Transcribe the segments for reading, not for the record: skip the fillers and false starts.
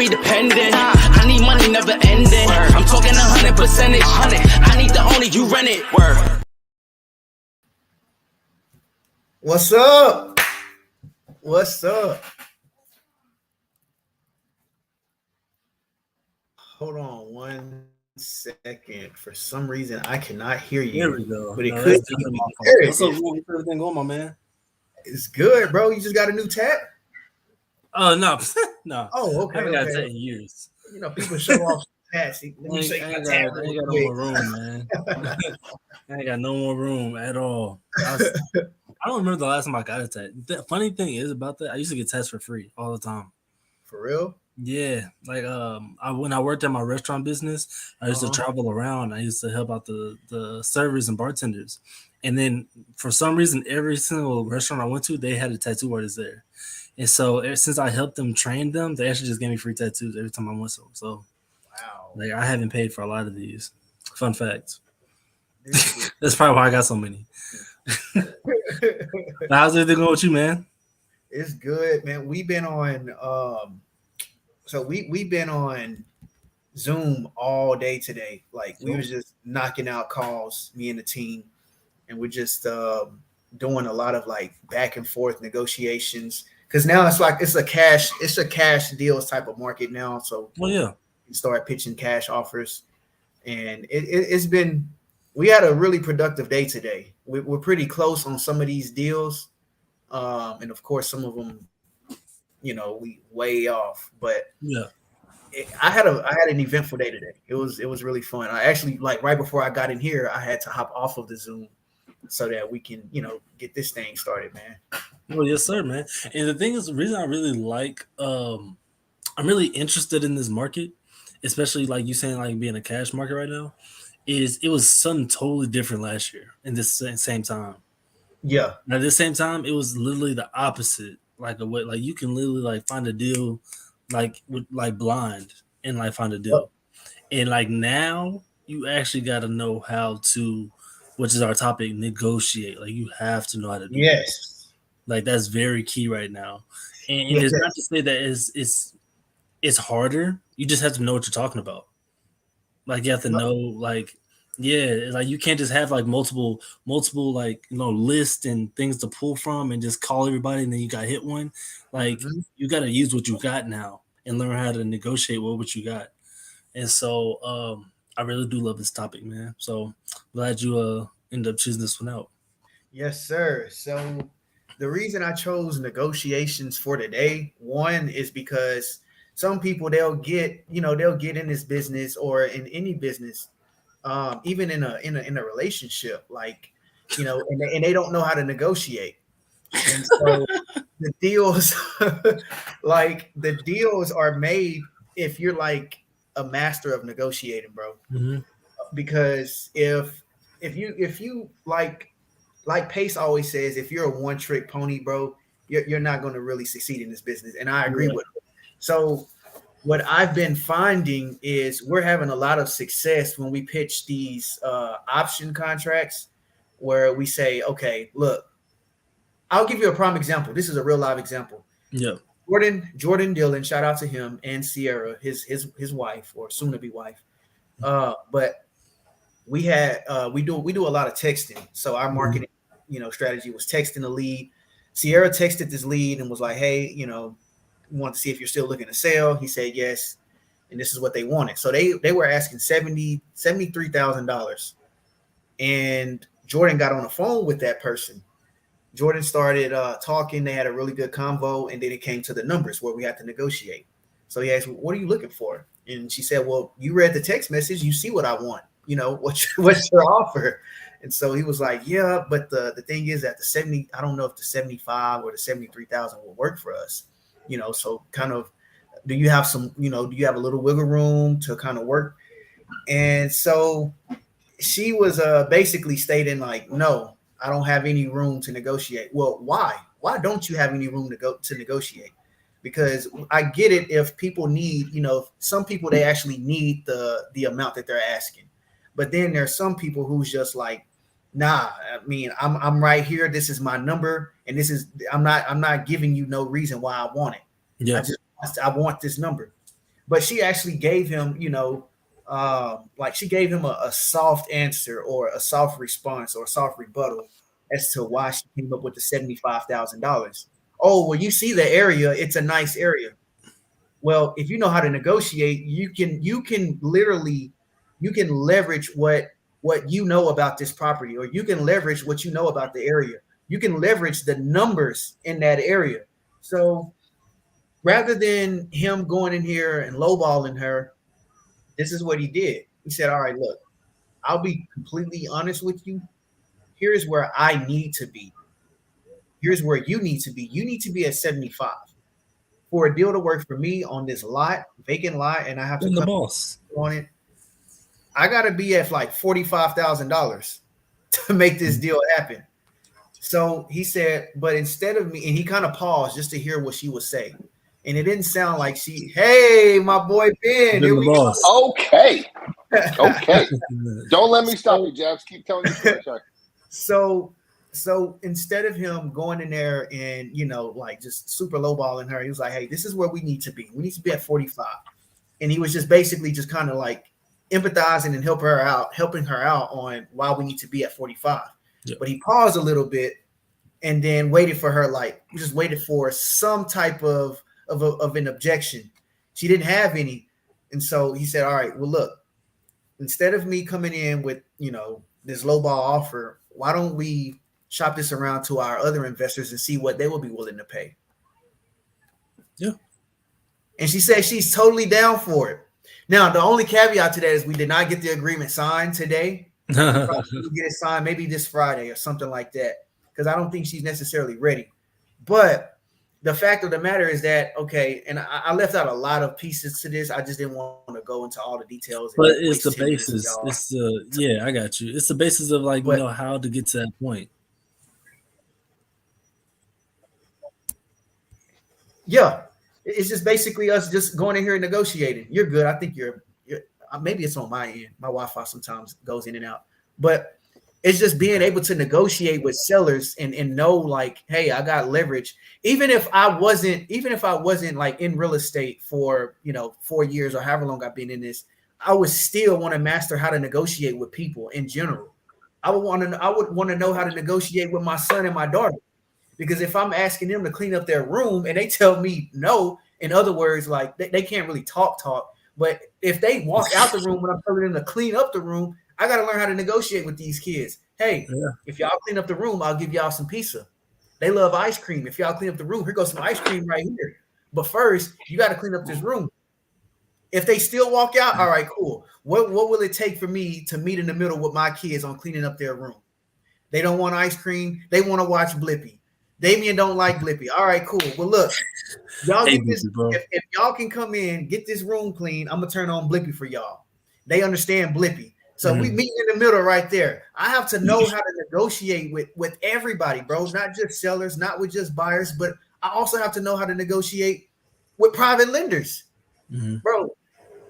be dependent. I need money never ending. I'm talking 100%. I need the only you rent it. Word. What's up? What's up? Hold on 1 second. For some reason, I cannot hear you. There we go. But it could be my fault. What's up? What's everything going, my man? It's good, bro. You just got a new tab? Oh no, no. Oh, okay. I haven't got that in years. You know, people show off tabs. I ain't got no more room, man. I ain't got no more room at all. I don't remember the last time I got a tat. The funny thing is about that, I used to get tats for free all the time. For real? Yeah, like when I worked at my restaurant business, I used to travel around. I used to help out the servers and bartenders, and then for some reason, every single restaurant I went to, they had a tattoo artist there, and so since I helped them train them, they actually just gave me free tattoos every time I went. So, wow, like I haven't paid for a lot of these. Fun fact. That's probably why I got so many. How's everything going with you, man? It's good, man. We've been on we've been on Zoom all day today. Like we was just knocking out calls, me and the team, and we're just doing a lot of like back and forth negotiations. Because now it's a cash deals type of market now. So you start pitching cash offers, and it's been. We had a really productive day today. We're pretty close on some of these deals, and of course, some of them, we way off. But I had an eventful day today. It was really fun. I actually right before I got in here, I had to hop off of the Zoom so that we can get this thing started, man. Well, yes, sir, man. And the thing is, the reason I really like, I'm really interested in this market, especially like you saying, like being a cash market right now. It was something totally different last year in this same time. Yeah. At the same time, it was literally the opposite. Like you can literally like find a deal with blind and like find a deal. And like now you actually got to know how to, which is our topic, negotiate. Like you have to know how to do yes. That. Like that's very key right now. And it's not to say that it's harder. You just have to know what you're talking about. Like you have to know, like you can't just have like multiple lists and things to pull from and just call everybody and then you got hit one. Like you got to use what you got now and learn how to negotiate with what you got. And so I really do love this topic, man. So glad you end up choosing this one out. Yes, sir. So the reason I chose negotiations for today, one is because some people they'll get in this business or in any business, even in a relationship, like and they don't know how to negotiate, and so the deals, the deals are made if you're like a master of negotiating, bro. Mm-hmm. Because if you like Pace always says, if you're a one-trick pony, bro, you're not going to really succeed in this business, and I agree with him. So what I've been finding is we're having a lot of success when we pitch these option contracts where we say, okay, look, I'll give you a prime example. This is a real live example. Yeah. Jordan Dillon, shout out to him, and Sierra, his wife or soon to be wife. But we do a lot of texting. So our marketing, strategy was texting the lead. Sierra texted this lead and was like, hey, want to see if you're still looking to sell. He said yes, and this is what they wanted. So they were asking $73,000, and Jordan got on the phone with that person. Jordan started talking. They had a really good convo, and then it came to the numbers where we had to negotiate. So he asked, "What are you looking for?" And she said, "Well, you read the text message. You see what I want. What's your offer?" And so he was like, "Yeah, but the thing is that the 70, I don't know if the 75 or the 73,000 will work for us." So kind of, do you have a little wiggle room to kind of work? And so she was basically stating like, no, I don't have any room to negotiate. Well, why? Why don't you have any room to negotiate? Because I get it if people need, some people, they actually need the amount that they're asking. But then there's some people who's just like, nah, I mean, I'm right here. This is my number. And I'm not giving you no reason why I want it. Yeah. I want this number. but she actually gave him, like she gave him a soft answer or a soft response or a soft rebuttal as to why she came up with the $75,000. Oh, well, you see the area; it's a nice area. Well, if you know how to negotiate, you can literally you can leverage what you know about this property, or you can leverage what you know about the area. You can leverage the numbers in that area. So rather than him going in here and lowballing her, this is what he did. He said, "All right, look, I'll be completely honest with you. Here's where I need to be. Here's where you need to be. You need to be at 75 for a deal to work for me on this lot, vacant lot, and I have to I'm the come boss. on it. I got to be at like $45,000 to make this deal happen." So he said, but instead of me, and he kind of paused just to hear what she would say. And it didn't sound like hey, my boy Ben, I'm here the we boss. Okay. go. Okay. Don't let me stop you, Jabs. Keep telling your story. Sorry. So instead of him going in there and, like just super lowballing her, he was like, hey, this is where we need to be. We need to be at 45. And he was just basically just kind of like empathizing and helping her out on why we need to be at 45. Yep. But he paused a little bit and then waited for her, like he just waited for some type of an objection. She didn't have any. And so he said, all right, well, look, instead of me coming in with, this lowball offer, why don't we shop this around to our other investors and see what they will be willing to pay? Yeah. And she said she's totally down for it. Now, the only caveat to that is we did not get the agreement signed today. We'll get it signed maybe this Friday or something like that, because I don't think she's necessarily ready. But the fact of the matter is that, okay, and I left out a lot of pieces to this. I just didn't want to go into all the details. But it's the basis. I got you. It's the basis of how to get to that point. Yeah. It's just basically us just going in here and negotiating. You're good. I think you're maybe it's on my end. My Wi-Fi sometimes goes in and out, but it's just being able to negotiate with sellers and know like, hey, I got leverage. Even if I wasn't like in real estate for 4 years or however long I've been in this, I would still want to master how to negotiate with people in general. I would want to know how to negotiate with my son and my daughter. Because if I'm asking them to clean up their room and they tell me no, in other words, like they can't really talk, but if they walk out the room when I'm telling them to clean up the room, I got to learn how to negotiate with these kids. Hey, If y'all clean up the room, I'll give y'all some pizza. They love ice cream. If y'all clean up the room, here goes some ice cream right here. But first, you got to clean up this room. If they still walk out, all right, cool. What will it take for me to meet in the middle with my kids on cleaning up their room? They don't want ice cream. They want to watch Blippi. Damien don't like Blippi. All right, cool. Well, look, y'all get this. If y'all can come in, get this room clean, I'm gonna turn on Blippi for y'all. They understand Blippi. So we meet in the middle right there. I have to know how to negotiate with everybody, bro. Not just sellers, not with just buyers, but I also have to know how to negotiate with private lenders. Bro,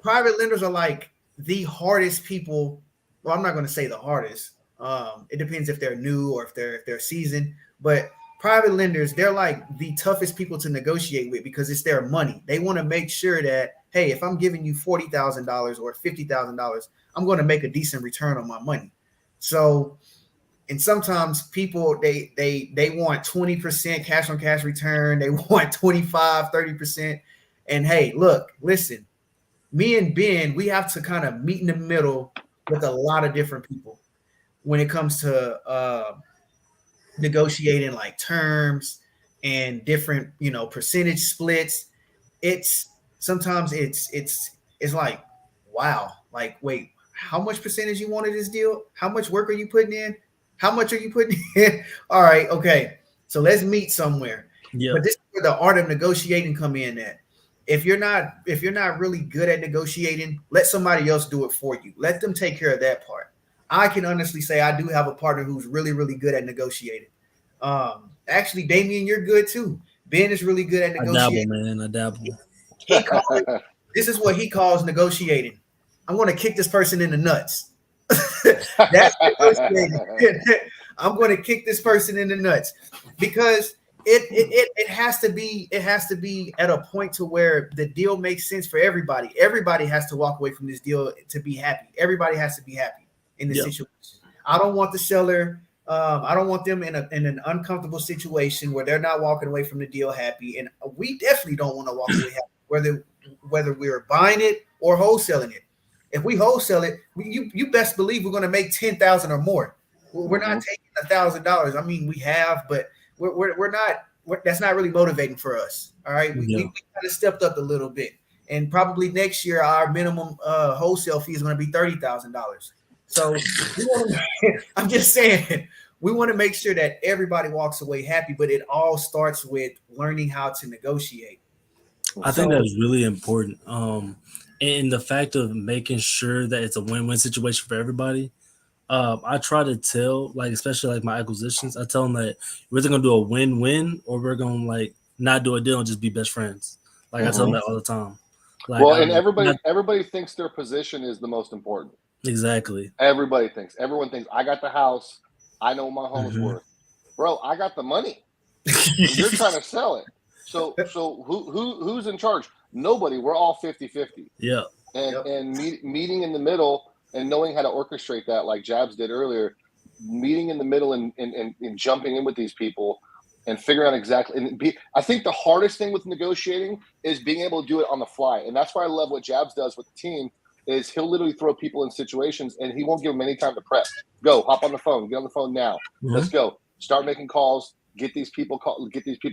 private lenders are like the hardest people. Well, I'm not going to say the hardest. It depends if they're new or if they're seasoned, but private lenders, they're like the toughest people to negotiate with because it's their money. They want to make sure that, hey, if I'm giving you $40,000 or $50,000, I'm going to make a decent return on my money. So, and sometimes people, they want 20% cash on cash return. They want 25, 30%. And hey, look, listen, me and Ben, we have to kind of meet in the middle with a lot of different people when it comes to negotiating like terms and different, percentage splits. It's sometimes it's like, wow, like, wait, how much percentage you want of this deal? How much work are you putting in? How much are you putting in? All right, okay. So let's meet somewhere. Yeah. But this is where the art of negotiating come in at. If you're not really good at negotiating, let somebody else do it for you. Let them take care of that part. I can honestly say I do have a partner who's really, really good at negotiating. Actually, Damien, you're good too. Ben is really good at negotiating. I dabble. This is what he calls negotiating. I'm going to kick this person in the nuts. That's negotiating. I'm going to kick this person in the nuts because it has to be at a point to where the deal makes sense for everybody. Everybody has to walk away from this deal to be happy. Everybody has to be happy in this situation. I don't want the seller. I don't want them in an uncomfortable situation where they're not walking away from the deal happy. And we definitely don't want to walk away happy, whether we're buying it or wholesaling it. If we wholesale it, you best believe we're going to make 10,000 or more. We're not taking $1,000. I mean, we have, but we're not. That's not really motivating for us. All right, we kind of stepped up a little bit, and probably next year our minimum wholesale fee is going to be $30,000. So I'm just saying, we want to make sure that everybody walks away happy, but it all starts with learning how to negotiate. I think that's really important. And the fact of making sure that it's a win-win situation for everybody. I try to tell, like, especially like my acquisitions, I tell them that we're either gonna do a win-win or we're gonna like not do a deal and just be best friends. Like I tell them that all the time. Like, well, and everybody thinks their position is the most important. Exactly. Everyone thinks I got the house. I know what my home is worth. Bro, I got the money. You're trying to sell it. So who's in charge? Nobody. We're all 50-50. Yeah. And meeting in the middle and knowing how to orchestrate that, like Jabs did earlier, meeting in the middle and jumping in with these people and figuring out exactly. I think the hardest thing with negotiating is being able to do it on the fly. And that's why I love what Jabs does with the team. Is he'll literally throw people in situations and he won't give them any time to prep. Go, hop on the phone, get on the phone now. Let's go. Start making calls, get these people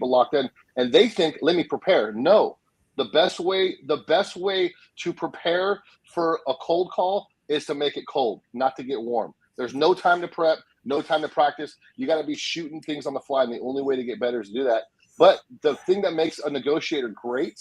locked in. And they think, let me prepare. No. The best way to prepare for a cold call is to make it cold, not to get warm. There's no time to prep, no time to practice. You got to be shooting things on the fly, and the only way to get better is to do that. But the thing that makes a negotiator great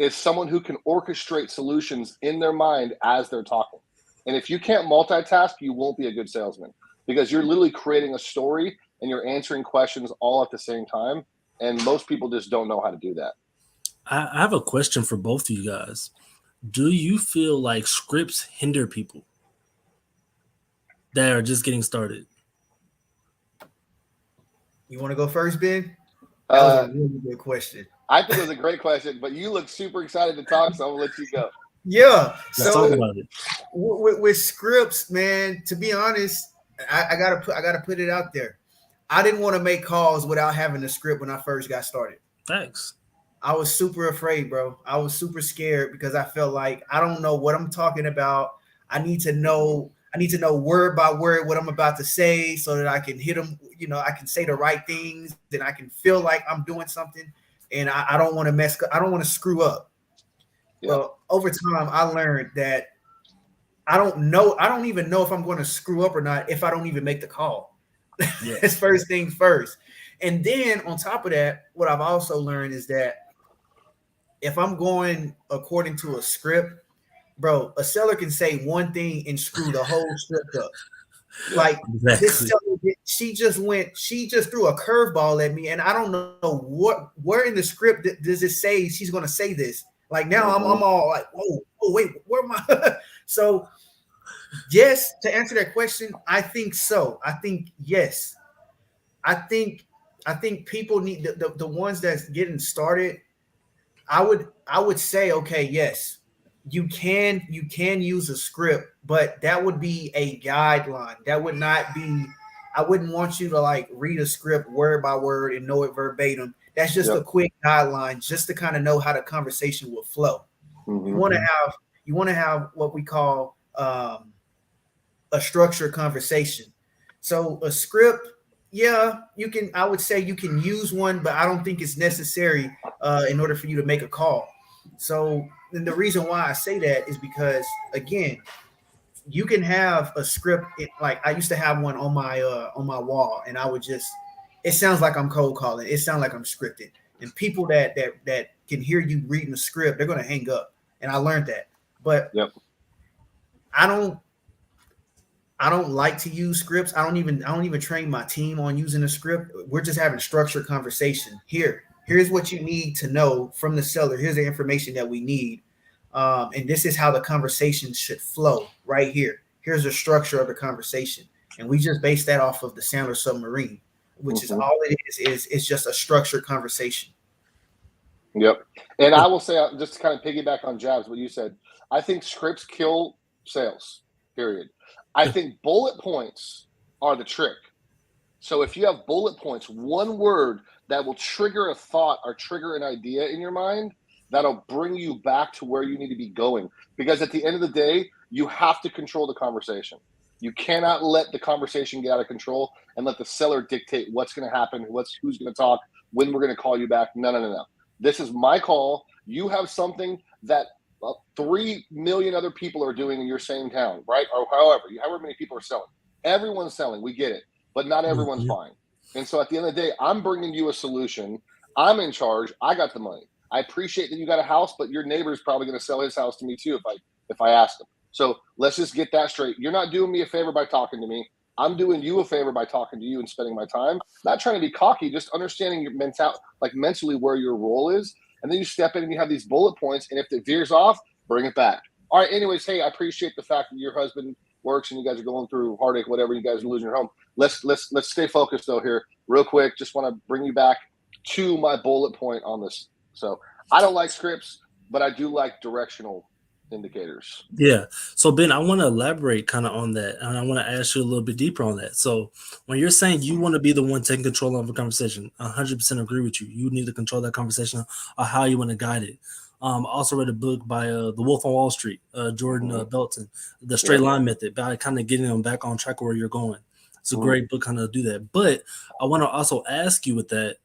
is someone who can orchestrate solutions in their mind as they're talking. And if you can't multitask, you won't be a good salesman because you're literally creating a story and you're answering questions all at the same time. And most people just don't know how to do that. I have a question for both of you guys. Do you feel like scripts hinder people that are just getting started? You want to go first, Ben? That was a really good question. I think it was a great question, but you look super excited to talk, so I'm going to let you go. Yeah. Let's talk about it. With scripts, man, to be honest, I gotta put it out there. I didn't want to make calls without having a script when I first got started. Thanks. I was super afraid, bro. I was super scared because I felt like I don't know what I'm talking about. I need to know word by word what I'm about to say so that I can hit them. You know, I can say the right things, then I can feel like I'm doing something. And I don't want to mess up. I don't want to screw up. Yeah. Well, over time, I learned that I don't even know if I'm going to screw up or not if I don't even make the call. Yeah. That's first things first. And then on top of that, what I've also learned is that if I'm going according to a script, bro, a seller can say one thing and screw the whole script up. Like this seller, she just threw a curveball at me, and I don't know where in the script does it say she's going to say this. Like now, I'm all like, oh wait, where am I? So, yes, to answer that question, I think so. I think yes. I think people need the ones that's getting started. I would say, okay, yes. You can use a script, but that would be a guideline. That would not be. I wouldn't want you to like read a script word by word and know it verbatim. That's just a quick guideline, just to kind of know how the conversation will flow. Mm-hmm. You want to have what we call a structured conversation. So a script, yeah, you can. I would say you can use one, but I don't think it's necessary in order for you to make a call. So. And the reason why I say that is because, again, you can have a script. Like I used to have one on my wall, and I would just. It sounds like I'm cold calling. It sounds like I'm scripted. And people that can hear you reading the script, they're gonna hang up. And I learned that. But I don't like to use scripts. I don't even train my team on using a script. We're just having structured conversation here. Here's what you need to know from the seller. Here's the information that we need. And this is how the conversation should flow right here. Here's the structure of the conversation. And we just base that off of the Sandler submarine. which is all it is it's just a structured conversation. Yep. And I will say, just to kind of piggyback on Jabs, what you said, I think scripts kill sales, period. I think bullet points are the trick. So if you have bullet points, one word that will trigger a thought or trigger an idea in your mind, that'll bring you back to where you need to be going. Because at the end of the day, you have to control the conversation. You cannot let the conversation get out of control and let the seller dictate what's going to happen, who's going to talk, when we're going to call you back. No. This is my call. You have something that 3 million other people are doing in your same town, right? Or however many people are selling. Everyone's selling. We get it. But not everyone's buying. And so at the end of the day, I'm bringing you a solution. I'm in charge. I got the money. I appreciate that you got a house, but your neighbor's probably going to sell his house to me too if I ask him. So let's just get that straight. You're not doing me a favor by talking to me. I'm doing you a favor by talking to you and spending my time. Not trying to be cocky, just understanding your mentally where your role is. And then you step in and you have these bullet points. And if it veers off, bring it back. All right. Anyways, hey, I appreciate the fact that your husband works and you guys are going through heartache, whatever, you guys are losing your home. Let's stay focused though here real quick. Just want to bring you back to my bullet point on this. So I don't like scripts, but I do like directional indicators. Yeah. So Ben, I want to elaborate kind of on that, and I want to ask you a little bit deeper on that. So when you're saying you want to be the one taking control of the conversation, 100% agree with you. You need to control that conversation or how you want to guide it. I also read a book by The Wolf on Wall Street, Jordan Belton, The Straight Line Method, by kind of getting them back on track where you're going. It's a great book kind of do that. But I want to also ask you with that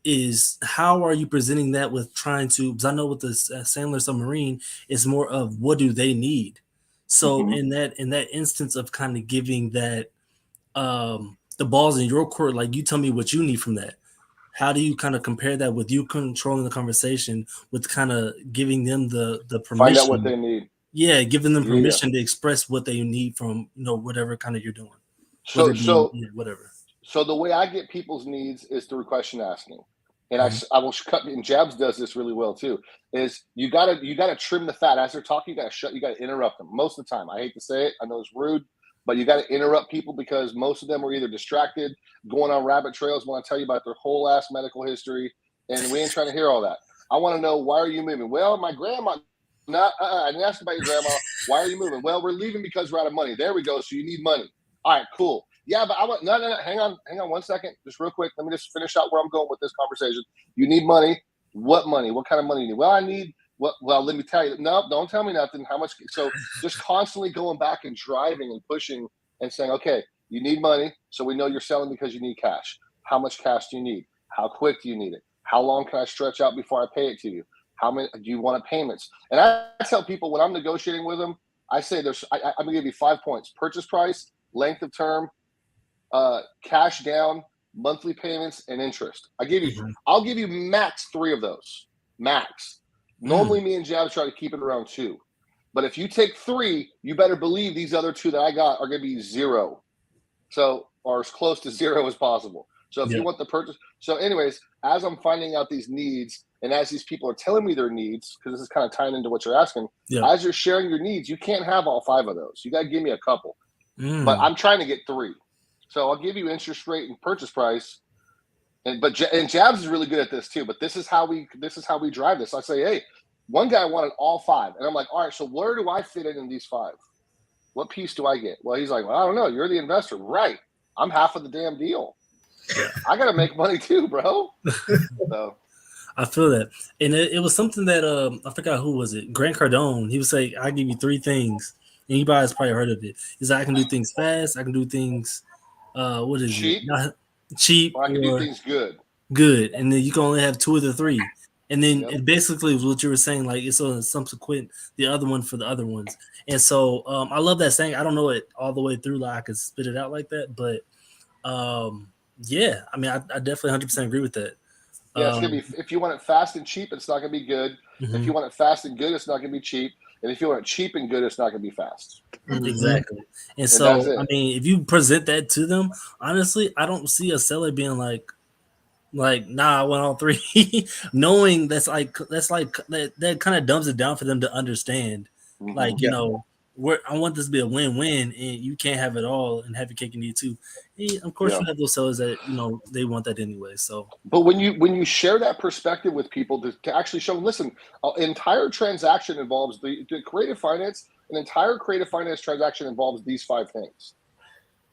is how are you presenting that with trying to, because I know with the Sandler submarine, it's more of what do they need. So in that instance of kind of giving that the balls in your court, like you tell me what you need from that. How do you kind of compare that with you controlling the conversation with kind of giving them the permission? Find out what they need. Yeah, giving them permission to express what they need from whatever kind of you're doing. So whatever. So the way I get people's needs is through question asking. And I will cut, and Jabs does this really well too, is you gotta trim the fat. As they're talking, you gotta interrupt them most of the time. I hate to say it, I know it's rude, but you gotta interrupt people because most of them are either distracted, going on rabbit trails, want to tell you about their whole ass medical history, and we ain't trying to hear all that. I want to know, why are you moving? Well, my grandma, I didn't ask about your grandma. Why are you moving? Well, we're leaving because we're out of money. There we go. So you need money. All right, cool. Yeah, but I want no. Hang on 1 second, just real quick. Let me just finish out where I'm going with this conversation. You need money. What money? What kind of money you need? Well, I need what? Well, let me tell you. No, don't tell me nothing. How much? So just constantly going back and driving and pushing and saying, okay, you need money, so we know you're selling because you need cash. How much cash do you need? How quick do you need it? How long can I stretch out before I pay it to you? How many do you want payments? And I tell people when I'm negotiating with them, I say I'm gonna give you 5 points: purchase price, length of term, cash down, monthly payments, and interest. I'll give you max 3 of those. Max. Normally me and Jabs try to keep it around 2. But if you take 3, you better believe these other 2 that I got are gonna be 0. So, or as close to 0 as possible. So if you want the purchase. So anyways, as I'm finding out these needs and as these people are telling me their needs, because this is kind of tying into what you're asking, as you're sharing your needs, you can't have all 5 of those. You got to give me a couple. But I'm trying to get 3. So I'll give you interest rate and purchase price. And Jabs is really good at this too. But this is how we drive this. I say, hey, one guy wanted all 5. And I'm like, all right, so where do I fit in these 5? What piece do I get? Well, he's like, well, I don't know. You're the investor. Right. I'm half of the damn deal. I got to make money too, bro. So I feel that. And it was something that I forgot who was it. Grant Cardone. He would say, I give you 3 things. Anybody's probably heard of it. He's like, I can do things fast. I can do things what is cheap? It? Not cheap. Or I can do things good. Good. And then you can only have 2 of the 3. And then it basically was what you were saying, like it's a subsequent the other one for the other ones. And so I love that saying. I don't know it all the way through, like I could spit it out like that, but yeah, I mean, I definitely 100% agree with that. Yeah, it's gonna be, if you want it fast and cheap, it's not gonna be good. If you want it fast and good, it's not gonna be cheap. And if you want it cheap and good, it's not gonna be fast. Exactly. And so, I mean, if you present that to them, honestly, I don't see a seller being like, nah, I want all 3, knowing that kind of dumbs it down for them to understand. Like, you know, I want this to be a win-win, and you can't have it all and have your cake and eat it too. And of course, you have those sellers that they want that anyway. So, but when you share that perspective with people to actually show them, listen, an entire transaction involves the creative finance. An entire creative finance transaction involves these 5 things.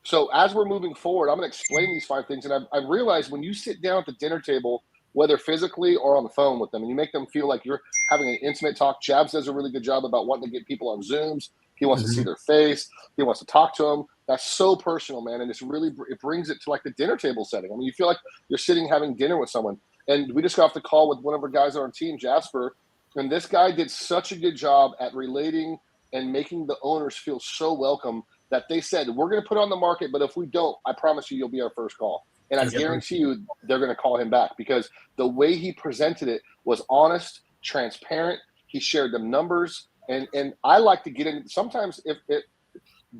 So as we're moving forward, I'm going to explain these 5 things. And I've realized when you sit down at the dinner table, whether physically or on the phone with them, and you make them feel like you're having an intimate talk. Jabs does a really good job about wanting to get people on Zooms. He wants to see their face. He wants to talk to them. That's so personal, man. And it brings it to like the dinner table setting. I mean, you feel like you're sitting having dinner with someone. And we just got off the call with one of our guys on our team, Jasper. And this guy did such a good job at relating and making the owners feel so welcome that they said, we're going to put it on the market, but if we don't, I promise you'll be our first call. And I guarantee you they're going to call him back because the way he presented it was honest, transparent. He shared them numbers. And I like to get in. Sometimes if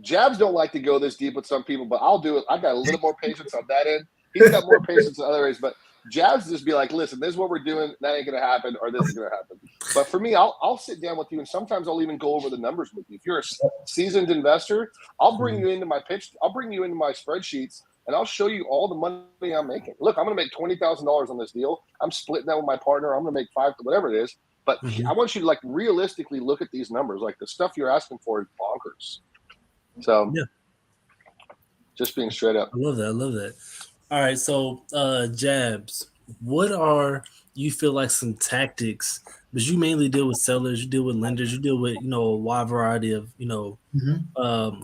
Jabs don't like to go this deep with some people, but I'll do it. I got a little more patience on that end. He's got more patience in other areas, but Jabs just be like, listen, this is what we're doing. That ain't going to happen, or this is going to happen. But for me, I'll sit down with you, and sometimes I'll even go over the numbers with you. If you're a seasoned investor, I'll bring you into my pitch. I'll bring you into my spreadsheets, and I'll show you all the money I'm making. Look, I'm going to make $20,000 on this deal. I'm splitting that with my partner. I'm going to make $5,000, whatever it is. But I want you to like realistically look at these numbers. Like the stuff you're asking for is bonkers. So just being straight up. I love that. All right, so Jabs, what are you feel like some tactics? Because you mainly deal with sellers, you deal with lenders, you deal with a wide variety of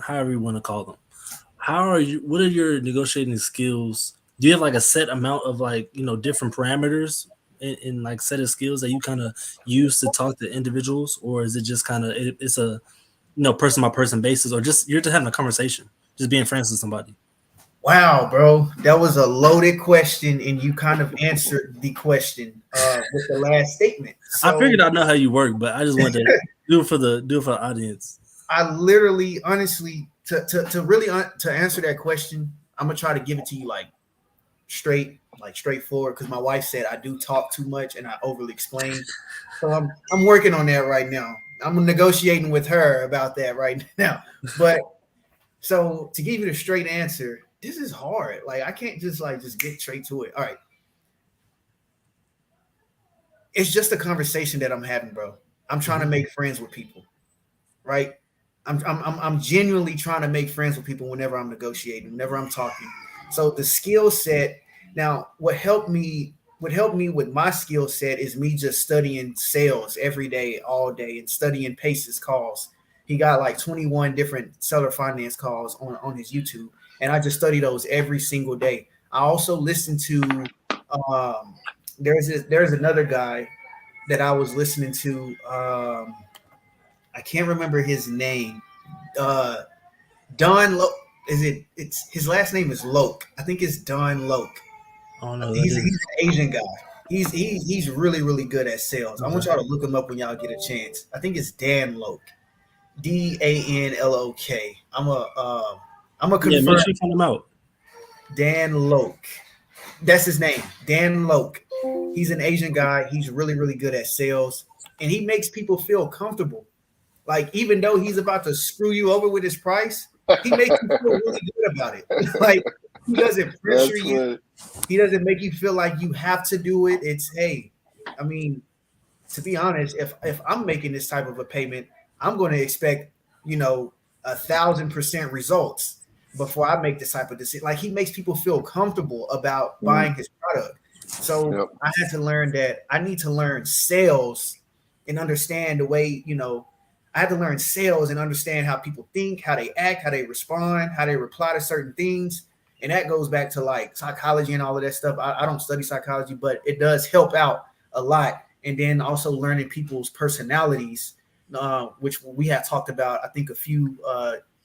however you want to call them. What are your negotiating skills? Do you have like a set amount of different parameters in like set of skills that you kind of use to talk to individuals, or is it just kind of it's a person by person basis, or just you're just having a conversation, just being friends with somebody? Wow, bro, that was a loaded question, and you kind of answered the question with the last statement. So, I figured I know how you work, but I just wanted to do it for the audience. I literally, honestly, to answer that question, I'm gonna try to give it to you like straightforward, because my wife said I do talk too much and I overly explain. So I'm working on that right now. I'm negotiating with her about that right now. But so to give you the straight answer, this is hard. Like I can't just get straight to it. All right. It's just a conversation that I'm having, bro. I'm trying to make friends with people, right? I'm genuinely trying to make friends with people whenever I'm negotiating, whenever I'm talking. So the skill set. Now, what helped me with my skill set is me just studying sales every day, all day, and studying Pace's calls. He got like 21 different seller finance calls on his YouTube, and I just study those every single day. I also listen to there's another guy that I was listening to. I can't remember his name. Don Loke. It's his last name is Loke. I think it's Don Loke. Oh no, he's an Asian guy. He's really, really good at sales. I want y'all to look him up when y'all get a chance. I think it's Dan Loke. DANLOK. I'm a confirm. Yeah, make sure you find him out. Dan Loke. That's his name. Dan Loke. He's an Asian guy. He's really, really good at sales, and he makes people feel comfortable. Like even though he's about to screw you over with his price, he makes you feel really good about it. Like he doesn't pressure you. Right. He doesn't make you feel like you have to do it. It's hey, I mean, to be honest, if I'm making this type of a payment, I'm going to expect 1,000% results before I make this type of decision. Like he makes people feel comfortable about buying his product. So I had to learn that I need to learn sales and understand the way I had to learn sales and understand how people think, how they act, how they respond, how they reply to certain things. And that goes back to like psychology and all of that stuff. I don't study psychology, but it does help out a lot. And then also learning people's personalities, which we had talked about, I think a few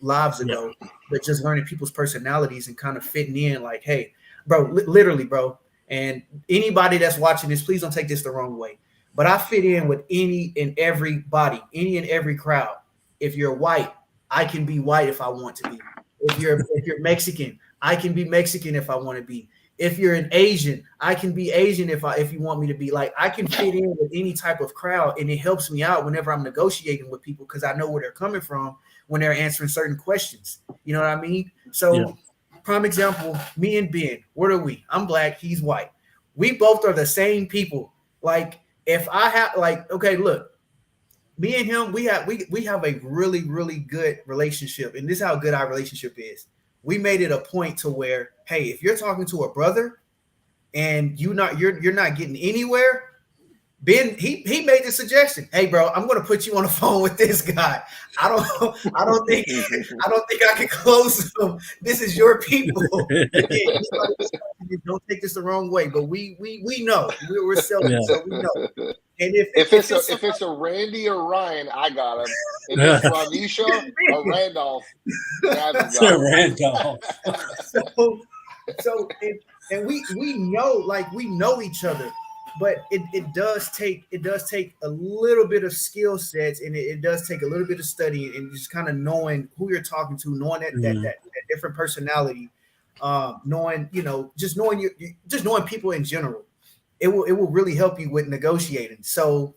lives ago, but just learning people's personalities and kind of fitting in like, hey, bro, literally, bro. And anybody that's watching this, please don't take this the wrong way. But I fit in with any and every body, any and every crowd. If you're white, I can be white if I want to be. If you're Mexican, I can be Mexican if I want to be. If you're an Asian, I can be Asian if you want me to be. Like I can fit in with any type of crowd, and it helps me out whenever I'm negotiating with people because I know where they're coming from when they're answering certain questions. You know what I mean? So, prime example, me and Ben, what are we? I'm black, he's white. We both are the same people. Like, if I have, like, okay, look, me and him, we have a really, really good relationship, and this is how good our relationship is. We made it a point to where, hey, if you're talking to a brother and you're not getting anywhere, Ben, he made the suggestion. Hey, bro, I'm gonna put you on the phone with this guy. I don't think I can close him. This is your people. Again, don't take this the wrong way, but we know we're selfish, so we know. And if it's a Randy or Ryan, I got him. If it's Ranisha or Randolph, Randolph. So we know, like, we know each other, but it does take a little bit of skill sets, and it does take a little bit of studying and just kind of knowing who you're talking to, knowing that different personality, knowing, just knowing people in general. It will really help you with negotiating. So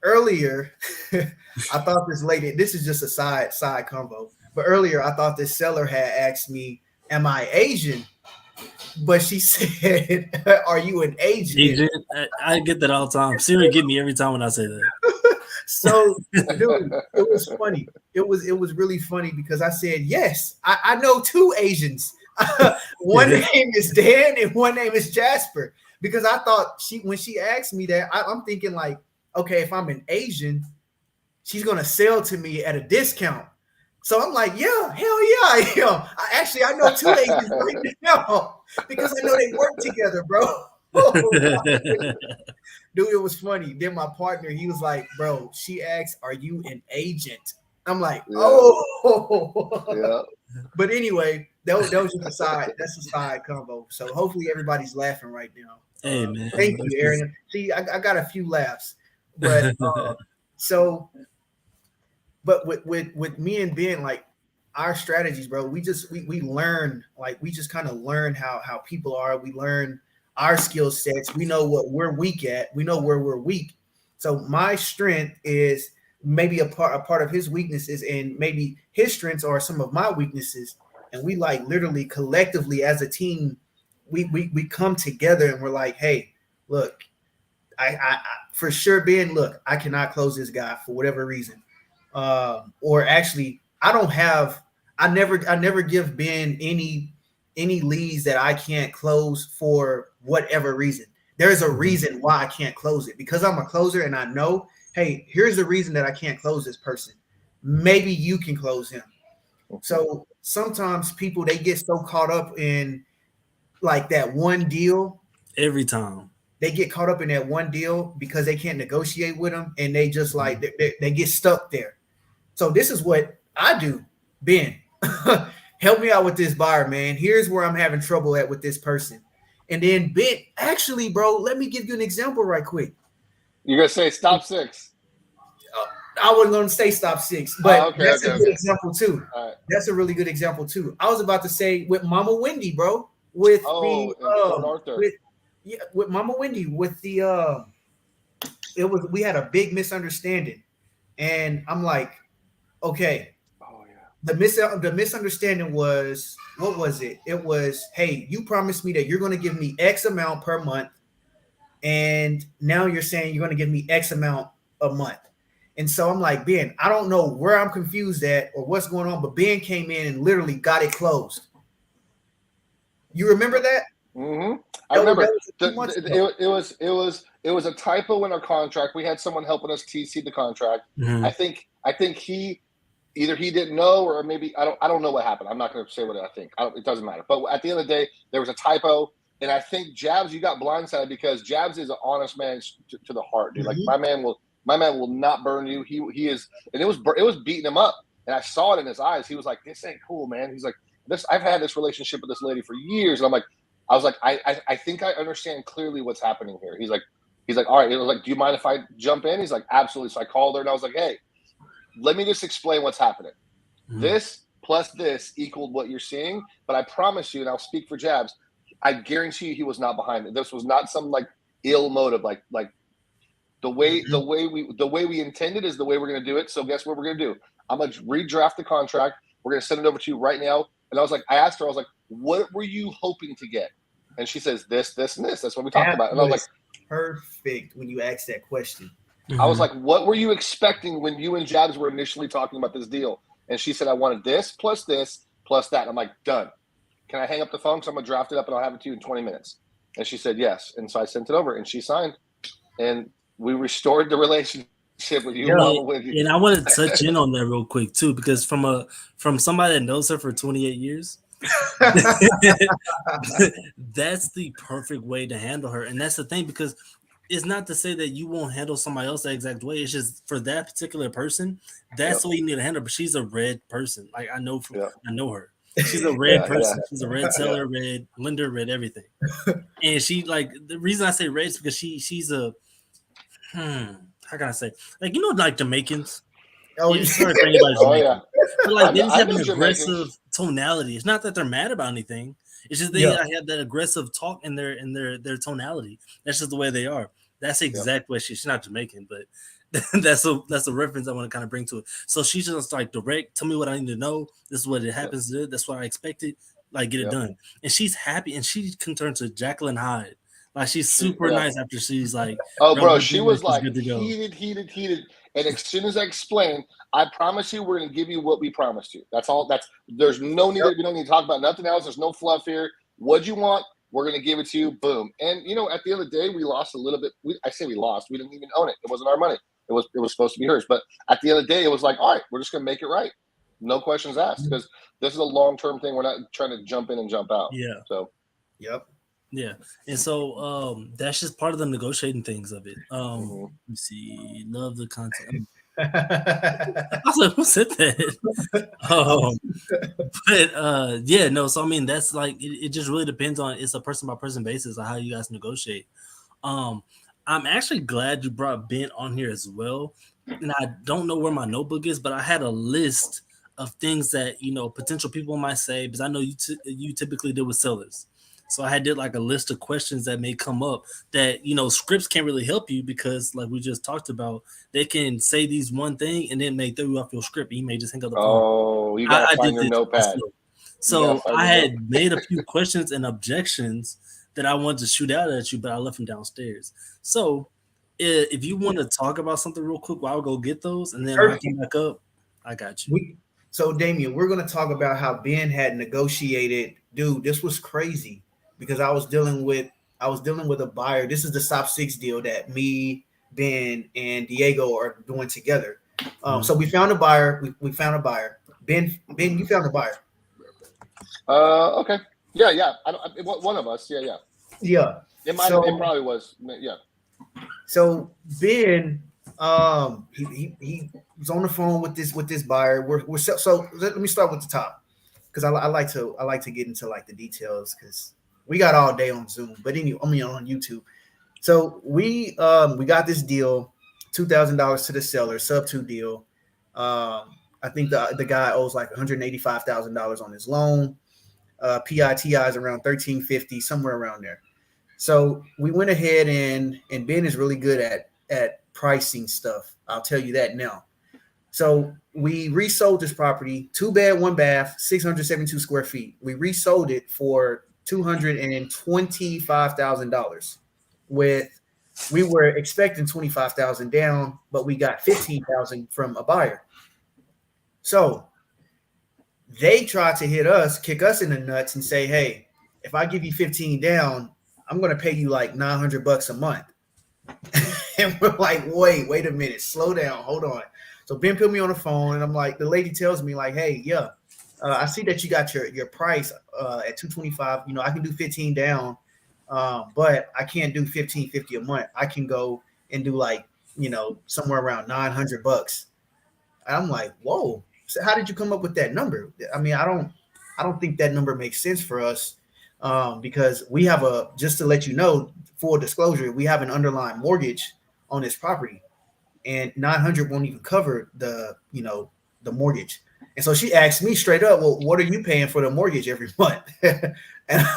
earlier, I thought this lady, this is just a side convo, but earlier I thought this seller had asked me, am I Asian? But she said, are you an agent? I get that all the time. Siri get me every time when I say that. So, dude, it was funny. It was really funny because I said, yes, I know two Asians. One name is Dan and one name is Jasper. Because I thought when she asked me that, I'm thinking like, okay, if I'm an Asian, she's gonna sell to me at a discount. So I'm like, yeah, hell yeah, I am. I know two Asians right now because I know they work together, bro. Dude, it was funny. Then my partner, he was like, bro, she asked, are you an agent? I'm like, oh. Yeah. But anyway, that was just a side. That's a side combo. So hopefully everybody's laughing right now. Hey, man. Thank you, Aaron. See, I got a few laughs. But But with me and Ben, like, our strategies, bro, we learn, like, we just kind of learn how people are. We learn our skill sets. We know what we're weak at. We know where we're weak. So my strength is maybe a part of his weaknesses, and maybe his strengths are some of my weaknesses. And we, like, literally collectively as a team, we come together and we're like, hey, look, I for sure, Ben, look, I cannot close this guy for whatever reason. Or actually, I never give Ben any leads that I can't close for whatever reason. There's a reason why I can't close it, because I'm a closer and I know, hey, here's the reason that I can't close this person. Maybe you can close him. So sometimes people, they get so caught up in like that one deal. Every time they get caught up in that one deal because they can't negotiate with them, and they just like they get stuck there. So this is what I do. Ben, help me out with this buyer, man. Here's where I'm having trouble at with this person. And then Ben, actually, bro, let me give you an example right quick. You're going to say stop six. I wasn't going to say stop six, but that's a good example too. Right. That's a really good example too. I was about to say with Mama Wendy, bro, with Mama Wendy, with the we had a big misunderstanding, and I'm like, okay. Oh yeah. The misunderstanding was, what was it? It was, hey, you promised me that you're going to give me X amount per month, and now you're saying you're going to give me X amount a month. And so I'm like, Ben, I don't know where I'm confused at or what's going on, but Ben came in and literally got it closed. You remember that? Mm-hmm. I remember. It was a typo in our contract. We had someone helping us TC the contract. Mm-hmm. I think he didn't know, or maybe I don't know what happened. I'm not going to say what I think. It doesn't matter. But at the end of the day, there was a typo, and I think Jabs, you got blindsided because Jabs is an honest man to the heart, dude. Mm-hmm. Like my man will not burn you. He is, and it was beating him up, and I saw it in his eyes. He was like, "This ain't cool, man." He's like, "This, I've had this relationship with this lady for years," and I was like, I think I understand clearly what's happening here. He's like, all right. It was like, do you mind if I jump in? He's like, absolutely. So I called her and I was like, hey, let me just explain what's happening. Mm-hmm. This plus this equaled what you're seeing, but I promise you, and I'll speak for Jabs, I guarantee you he was not behind it. This was not some like ill motive, like the way we intended is the way we're going to do it. So guess what we're going to do? I'm gonna redraft the contract. We're gonna send it over to you right now. And I asked her, I was like, what were you hoping to get? And she says this, this, and this. That's what we talked about. And I was like, perfect when you asked that question. I was like, what were you expecting when you and Jabs were initially talking about this deal? And she said, I wanted this plus that. And I'm like, done. Can I hang up the phone? Because I'm going to draft it up and I'll have it to you in 20 minutes. And she said, yes. And so I sent it over and she signed. And we restored the relationship with you. And I want to touch in on that real quick, too, because from somebody that knows her for 28 years, that's the perfect way to handle her. And that's the thing, because it's not to say that you won't handle somebody else that exact way. It's just for that particular person, that's the way you need to handle her. But she's a red person. Like I know her. She's a red person. She's a red seller, red lender, red everything. And she the reason I say red is because she's a how can I say, like, you know, like Jamaicans. Oh, yeah. But like they just have an aggressive tonality. It's not that they're mad about anything. It's just they have that aggressive talk in their tonality. That's just the way they are. That's the exact way she's not Jamaican, but that's a reference I want to kind of bring to it. So she's just like direct. Tell me what I need to know. This is what it happens to. That's what I expected. Like, get it done. And she's happy, and she can turn to Jacqueline Hyde. Like, she's super nice after she's like, oh, bro, she was like heated. And as soon as I explained, I promise you, we're going to give you what we promised you. That's all. There's no need. We don't need to talk about nothing else. There's no fluff here. What you want, we're going to give it to you. Boom. And you know, at the end of the day, we lost a little bit. I say we lost. We didn't even own it. It wasn't our money. It was supposed to be hers. But at the end of the day, it was like, all right, we're just going to make it right. No questions asked, because this is a long-term thing. We're not trying to jump in and jump out. Yeah. So. Yep. Yeah, and so that's just part of the negotiating things of it. Let me see. Love the content. I was like, who said that? But yeah, no. So I mean, that's like it just really depends on. It's a person by person basis on how you guys negotiate. I'm actually glad you brought Ben on here as well. And I don't know where my notebook is, but I had a list of things that, you know, potential people might say, because I know you typically deal with sellers. So I did like a list of questions that may come up that, you know, scripts can't really help you, because like we just talked about, they can say these one thing and then may throw you off your script. You may just hang up the phone. Oh, you got to find your notepad. So I had made a few questions and objections that I wanted to shoot out at you, but I left them downstairs. So if you want to talk about something real quick, I'll go get those. And then when I come back up, I got you. So Damien, we're going to talk about how Ben had negotiated. Dude, this was crazy. Because I was dealing with a buyer. This is the SOP 6 deal that me, Ben, and Diego are doing together. So we found a buyer. We found a buyer. Ben, you found a buyer. Okay. Yeah. One of us. Yeah. It probably was. Yeah. So Ben, he was on the phone with this buyer. So let me start with the top, because I like to get into like the details, because we got all day on Zoom, but anyway, I mean on YouTube. So we got this deal, $2,000 to the seller, sub 2 deal. I think the guy owes like $185,000 on his loan. PITI is around $1,350, somewhere around there. So we went ahead and Ben is really good at pricing stuff. I'll tell you that now. So we resold this property, 2-bed, 1-bath, 672 square feet. We resold it for $225,000. We were expecting $25,000 down, but we got $15,000 from a buyer. So they tried to kick us in the nuts and say, hey, if I give you 15 down, I'm going to pay you like $900 a month. And we're like, wait a minute, slow down, hold on. So Ben put me on the phone, and I'm like, the lady tells me like, hey, I see that you got your price at $225. You know, I can do 15 down, but I can't do $1,550 a month. I can go and do like, you know, somewhere around $900. And I'm like, whoa. So how did you come up with that number? I mean, I don't think that number makes sense for us, because we have just to let you know, full disclosure, we have an underlying mortgage on this property, and 900 won't even cover the mortgage. And so she asked me straight up, well, what are you paying for the mortgage every month? And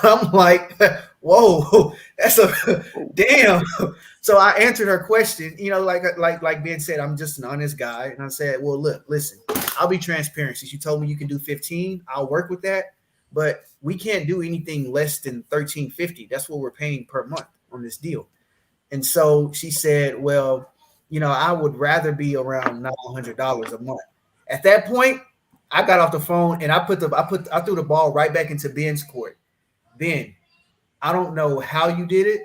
I'm like, whoa, that's a damn. So I answered her question, you know, like Ben said, I'm just an honest guy. And I said, well, listen, I'll be transparent. Since you told me you can do 15, I'll work with that. But we can't do anything less than $1,350. That's what we're paying per month on this deal. And so she said, well, I would rather be around $900 a month. At that point, I got off the phone and I threw the ball right back into Ben's court. Ben, I don't know how you did it,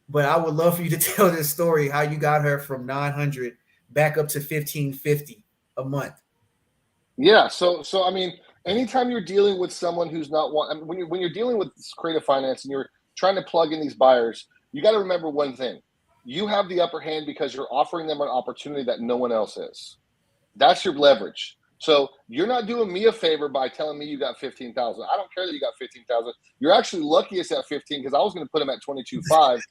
but I would love for you to tell this story, how you got her from 900 back up to 1,550 a month. Yeah. So I mean, anytime you're dealing with someone who's not one, I mean, when you're dealing with creative finance and you're trying to plug in these buyers, you got to remember one thing. You have the upper hand because you're offering them an opportunity that no one else is. That's your leverage. So you're not doing me a favor by telling me you got 15,000. I don't care that you got 15,000. You're actually lucky it's at 15 because I was going to put him at 22.5.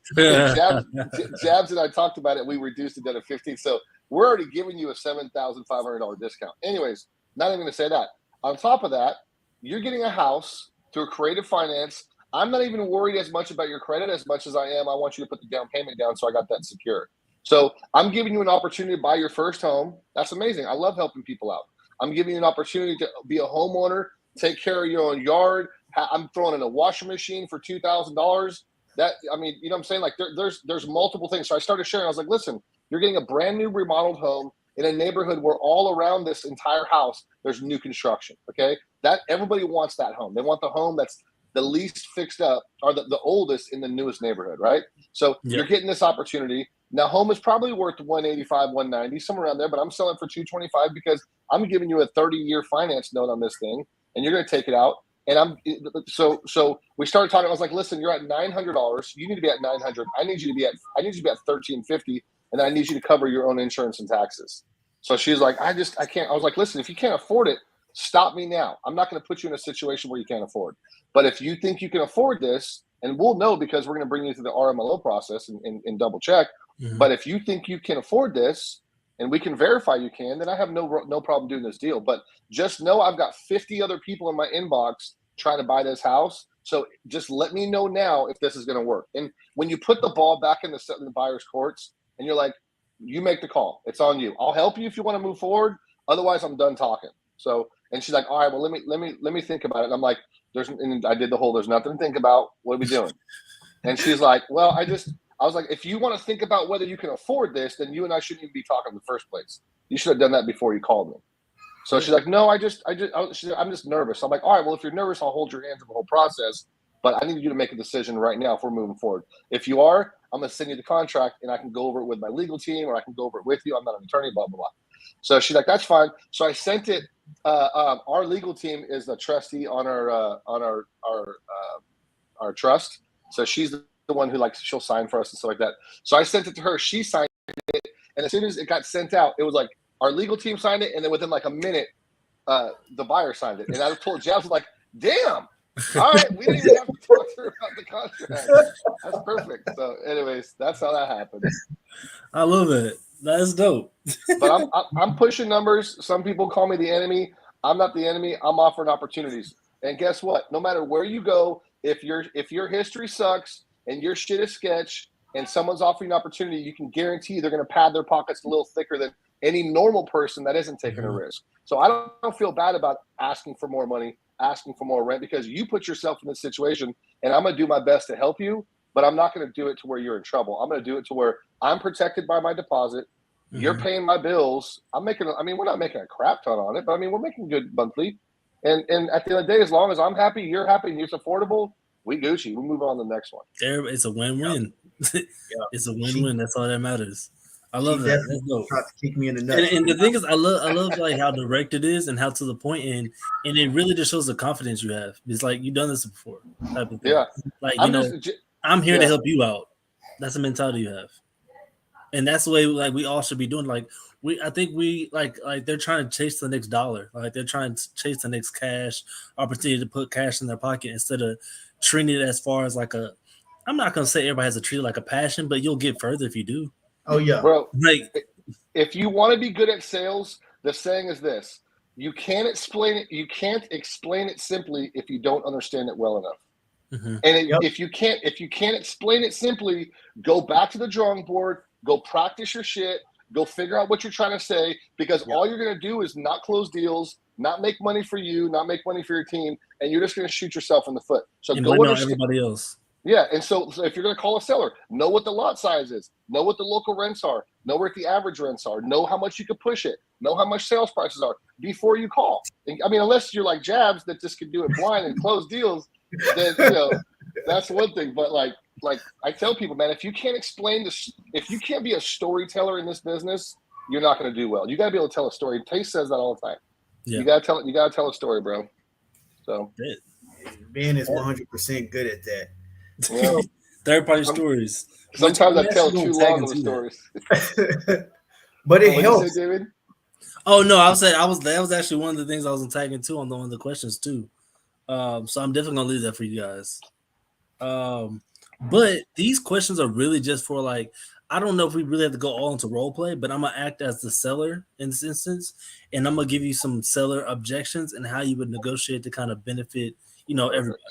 Jabs and I talked about it. We reduced it down to 15. So we're already giving you a $7,500 discount. Anyways, not even going to say that. On top of that, you're getting a house through creative finance. I'm not even worried as much about your credit as much as I want you to put the down payment down so I got that secure. So I'm giving you an opportunity to buy your first home. That's amazing. I love helping people out. I'm giving you an opportunity to be a homeowner, take care of your own yard. I'm throwing in a washing machine for $2,000. That, I mean, you know what I'm saying? Like there's multiple things. So I started sharing. I was like, listen, you're getting a brand new remodeled home in a neighborhood where all around this entire house, there's new construction. Okay. That everybody wants that home. They want the home that's the least fixed up or the oldest in the newest neighborhood. Right. So You're getting this opportunity. Now, home is probably worth 185, 190, somewhere around there, but I'm selling for 225 because I'm giving you a 30-year finance note on this thing, and you're going to take it out. And so we started talking. I was like, listen, you're at $900. You need to be at 900. I need you to be at 1350, and I need you to cover your own insurance and taxes. So she's like, I can't. I was like, listen, if you can't afford it, stop me now. I'm not going to put you in a situation where you can't afford. But if you think you can afford this, and we'll know because we're going to bring you through the RMLO process and double check. Mm-hmm. But if you think you can afford this and we can verify you can, then I have no problem doing this deal. But just know I've got 50 other people in my inbox trying to buy this house. So just let me know now if this is going to work. And when you put the ball back in the buyer's courts and you're like, you make the call. It's on you. I'll help you if you want to move forward. Otherwise, I'm done talking. So, and she's like, all right, well, let me think about it. And I'm like, and I did the whole, there's nothing to think about. What are we doing? And she's like, well, I was like, if you want to think about whether you can afford this, then you and I shouldn't even be talking in the first place. You should have done that before you called me. So she's like, no, I'm just nervous. I'm like, all right, well, if you're nervous, I'll hold your hand through the whole process, but I need you to make a decision right now if we're moving forward. If you are, I'm going to send you the contract and I can go over it with my legal team or I can go over it with you. I'm not an attorney, blah, blah, blah. So she's like, that's fine. So I sent it. Our legal team is a trustee on our trust. So she's the one who she'll sign for us and stuff like that. So I sent it to her. She signed it. And as soon as it got sent out, it was like our legal team signed it. And then within like a minute, the buyer signed it. And I told Jabs, like, damn. All right. We didn't even have to talk to her about the contract. That's perfect. So anyways, that's how that happened. I love it. That's dope. But I'm pushing numbers. Some people call me the enemy. I'm not the enemy. I'm offering opportunities. And guess what? No matter where you go, if your history sucks and your shit is sketch and someone's offering an opportunity, you can guarantee they're going to pad their pockets a little thicker than any normal person that isn't taking a risk. So I don't feel bad about asking for more money, asking for more rent, because you put yourself in this situation, and I'm going to do my best to help you, but I'm not going to do it to where you're in trouble. I'm going to do it to where I'm protected by my deposit. Mm-hmm. You're paying my bills. We're not making a crap ton on it, but we're making good monthly. And at the end of the day, as long as I'm happy, you're happy, and it's affordable, we Gucci. We move on to the next one. It's a win-win. Yeah. It's a win-win. That's all that matters. I love that. That's dope. Tried to kick me in the nuts. And the thing is, I love like how direct it is and how to the point, and it really just shows the confidence you have. It's like you've done this before, type of thing. Yeah. Like I'm here to help you out. That's the mentality you have, and that's the way like we all should be doing. Like I think they're trying to chase the next dollar. Like they're trying to chase the next cash opportunity to put cash in their pocket instead of treating it as far as like a. I'm not gonna say everybody has to treat it like a passion, but you'll get further if you do. Oh yeah, bro. Like, if you want to be good at sales, the saying is this: you can't explain it. You can't explain it simply if you don't understand it well enough. Mm-hmm. And if you can't explain it simply, go back to the drawing board, go practice your shit, Go figure out what you're trying to say, because all you're going to do is not close deals, not make money for you, not make money for your team, and you're just going to shoot yourself in the foot. So and go blame on understand everybody else. Yeah, and so if you're going to call a seller, know what the lot size is, know what the local rents are, know what the average rents are, know how much you could push it, know how much sales prices are before you call. I mean, unless you're like Jabs that just can do it blind and close deals, then that's one thing. But like I tell people, man, if you can't explain this, if you can't be a storyteller in this business, you're not going to do well. You got to be able to tell a story. Taste says that all the time. Yeah. You got to tell a story, bro. So Ben is 100% good at that. Yeah. Third party stories. Sometimes I tell too long of the stories. But it helps. Say, David? Oh no, that was actually one of the things I was tagging too on one of the questions too. So I'm definitely gonna leave that for you guys. But these questions are really just for like, I don't know if we really have to go all into role play, but I'm gonna act as the seller in this instance, and I'm gonna give you some seller objections and how you would negotiate to kind of benefit, everybody.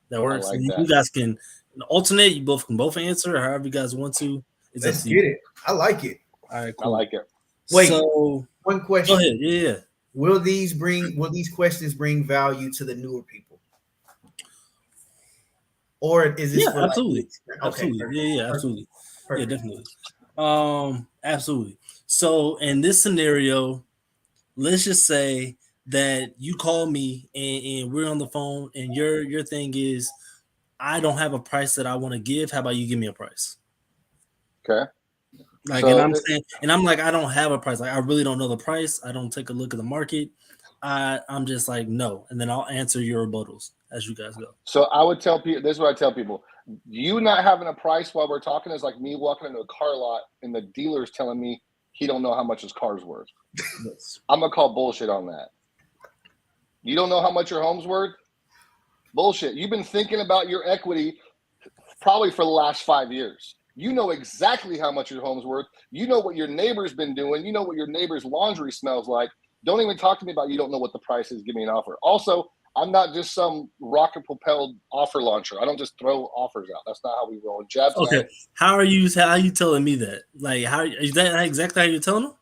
That works. Like you guys can alternate. You both can answer, however you guys want to. Let's get it. I like it. All right, cool. I like it. Wait, so one question. Go ahead. Yeah. Will these questions bring value to the newer people? Or is this for absolutely. Like, absolutely. Okay, yeah, absolutely. Perfect. Yeah, definitely. Absolutely. So in this scenario, let's just say that you call me and we're on the phone and your thing is, I don't have a price that I want to give. How about you give me a price? Okay. Like, so, and I'm like, I don't have a price. Like, I really don't know the price. I don't take a look at the market. I'm just like, no. And then I'll answer your rebuttals as you guys go. So I would tell people, this is what I tell people. You not having a price while we're talking is like me walking into a car lot and the dealer's telling me he don't know how much his car's worth. Yes. I'm going to call bullshit on that. You don't know how much your home's worth? Bullshit. You've been thinking about your equity probably for the last 5 years. You know exactly how much your home's worth. You know what your neighbor's been doing. You know what your neighbor's laundry smells like. Don't even talk to me about you don't know what the price is. Give me an offer. Also, I'm not just some rocket-propelled offer launcher. I don't just throw offers out. That's not how we roll. Jabs. Okay. How are you telling me that? Like, how is that exactly how you're telling them?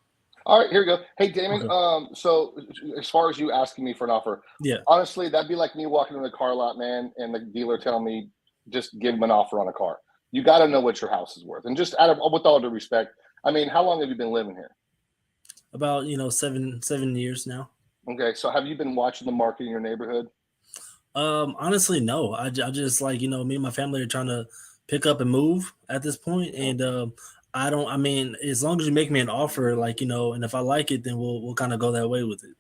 All right, here we go. Hey, Damon. Okay. So as far as you asking me for an offer, honestly, that'd be like me walking in the car lot, man, and the dealer telling me just give him an offer on a car. You got to know what your house is worth. And just with all due respect, I mean, how long have you been living here? About 7 years now. Okay, so have you been watching the market in your neighborhood? Honestly, no. I just like me and my family are trying to pick up and move at this point, and as long as you make me an offer, and if I like it, then we'll kind of go that way with it.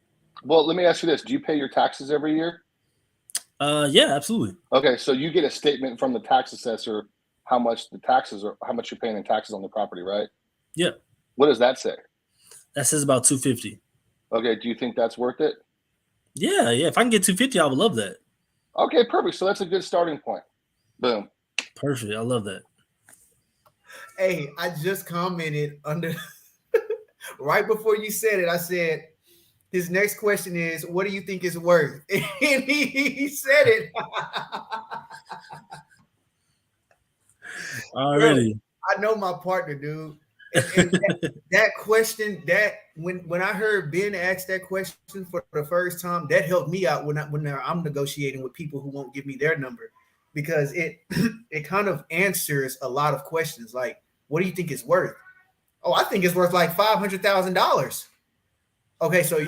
Well, let me ask you this: do you pay your taxes every year? Yeah, absolutely. Okay, so you get a statement from the tax assessor how much you're paying in taxes on the property, right? Yeah. What does that say? That says about $250. Okay, do you think that's worth it? Yeah. If I can get $250, I would love that. Okay, perfect. So that's a good starting point. Boom. Perfect. I love that. Hey, I just commented under right before you said it. I said his next question is, "What do you think it's worth?" And he said it. Already. Bro, I know my partner, dude. And that question, that when I heard Ben ask that question for the first time, that helped me out when I'm negotiating with people who won't give me their number, because it kind of answers a lot of questions. Like, what do you think it's worth? Oh, I think it's worth like $500,000. Okay, so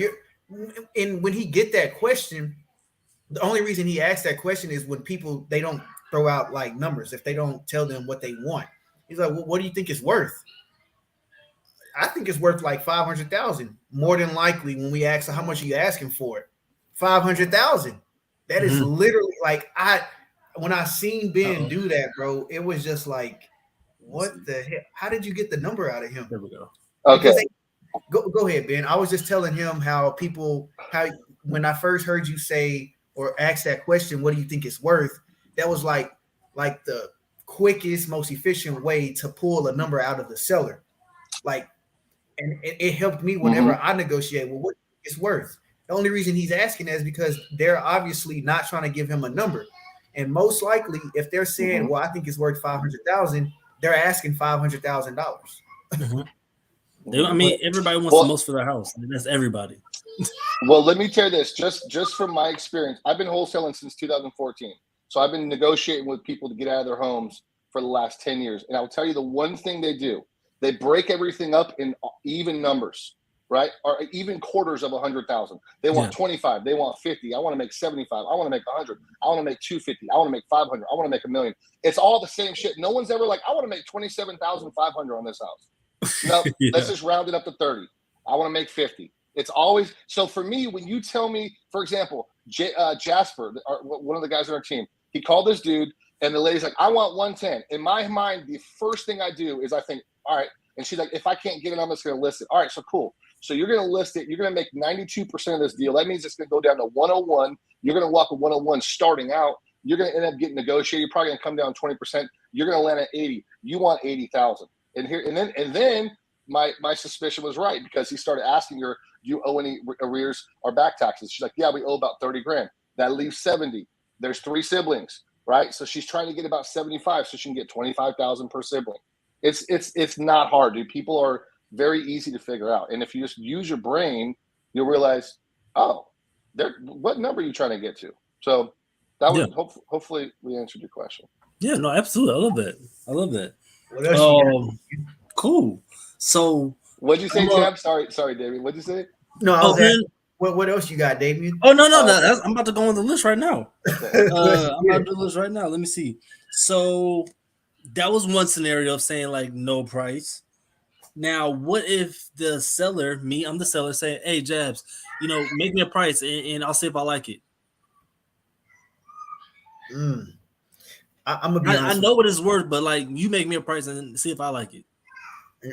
when he get that question, the only reason he asked that question is when people, they don't throw out like numbers if they don't tell them what they want. He's like, well, what do you think it's worth? I think it's worth like 500,000. More than likely, when we ask how much are you asking for it, 500,000. That is literally like when I seen Ben do that, bro, it was just like, what the hell? How did you get the number out of him? There we go. Okay. Go ahead, Ben. I was just telling him how when I first heard you say or ask that question, what do you think it's worth? That was like the quickest, most efficient way to pull a number out of the seller. Like, and it helped me whenever I negotiate. Well, what it's worth. The only reason he's asking that is because they're obviously not trying to give him a number. And most likely, if they're saying, well, I think it's worth 500,000, they're asking $500,000. I mean, everybody wants the most for their house. That's everybody. Well, let me tell you this, just from my experience, I've been wholesaling since 2014. So I've been negotiating with people to get out of their homes for the last 10 years. And I'll tell you the one thing they do, they break everything up in even numbers, right? Or even quarters of 100,000. They want 25, they want 50. I want to make 75. I want to make 100. I want to make 250. I want to make 500. I want to make $1 million. It's all the same shit. No one's ever like, I want to make 27,500 on this house. No, let's just round it up to 30. I want to make 50. It's always so for me. When you tell me, for example, Jasper, one of the guys on our team, he called this dude, and the lady's like, "I want 110." In my mind, the first thing I do is I think, "All right," and she's like, "If I can't get it, I'm just going to list it." All right, so cool. So you're going to list it. You're going to make 92% of this deal. That means it's going to go down to 101. You're going to walk a 101 starting out. You're going to end up getting negotiated. You're probably going to come down 20%. You're going to land at 80. You want 80,000. And then my suspicion was right because he started asking her, "Do you owe any arrears or back taxes?" She's like, "Yeah, we owe about 30 grand. That leaves 70. There's 3 siblings, right? So she's trying to get about 75 so she can get 25,000 per sibling. It's not hard, dude. People are very easy to figure out. And if you just use your brain, you'll realize, oh, what number are you trying to get to? So that was hopefully we answered your question. Yeah, no, absolutely. I love that. What else cool. So what'd you say, Jab? Sorry, David. What'd you say? No, I was asking, what else you got, Damien? Oh, no. I'm about to go on the list right now. I'm about to do the list right now. Let me see. So that was one scenario of saying like no price. Now, what if the seller, I'm the seller, saying, "Hey, Jabs, make me a price and I'll see if I like it." I'm gonna be honest. I know what it's worth, but like you make me a price and see if I like it.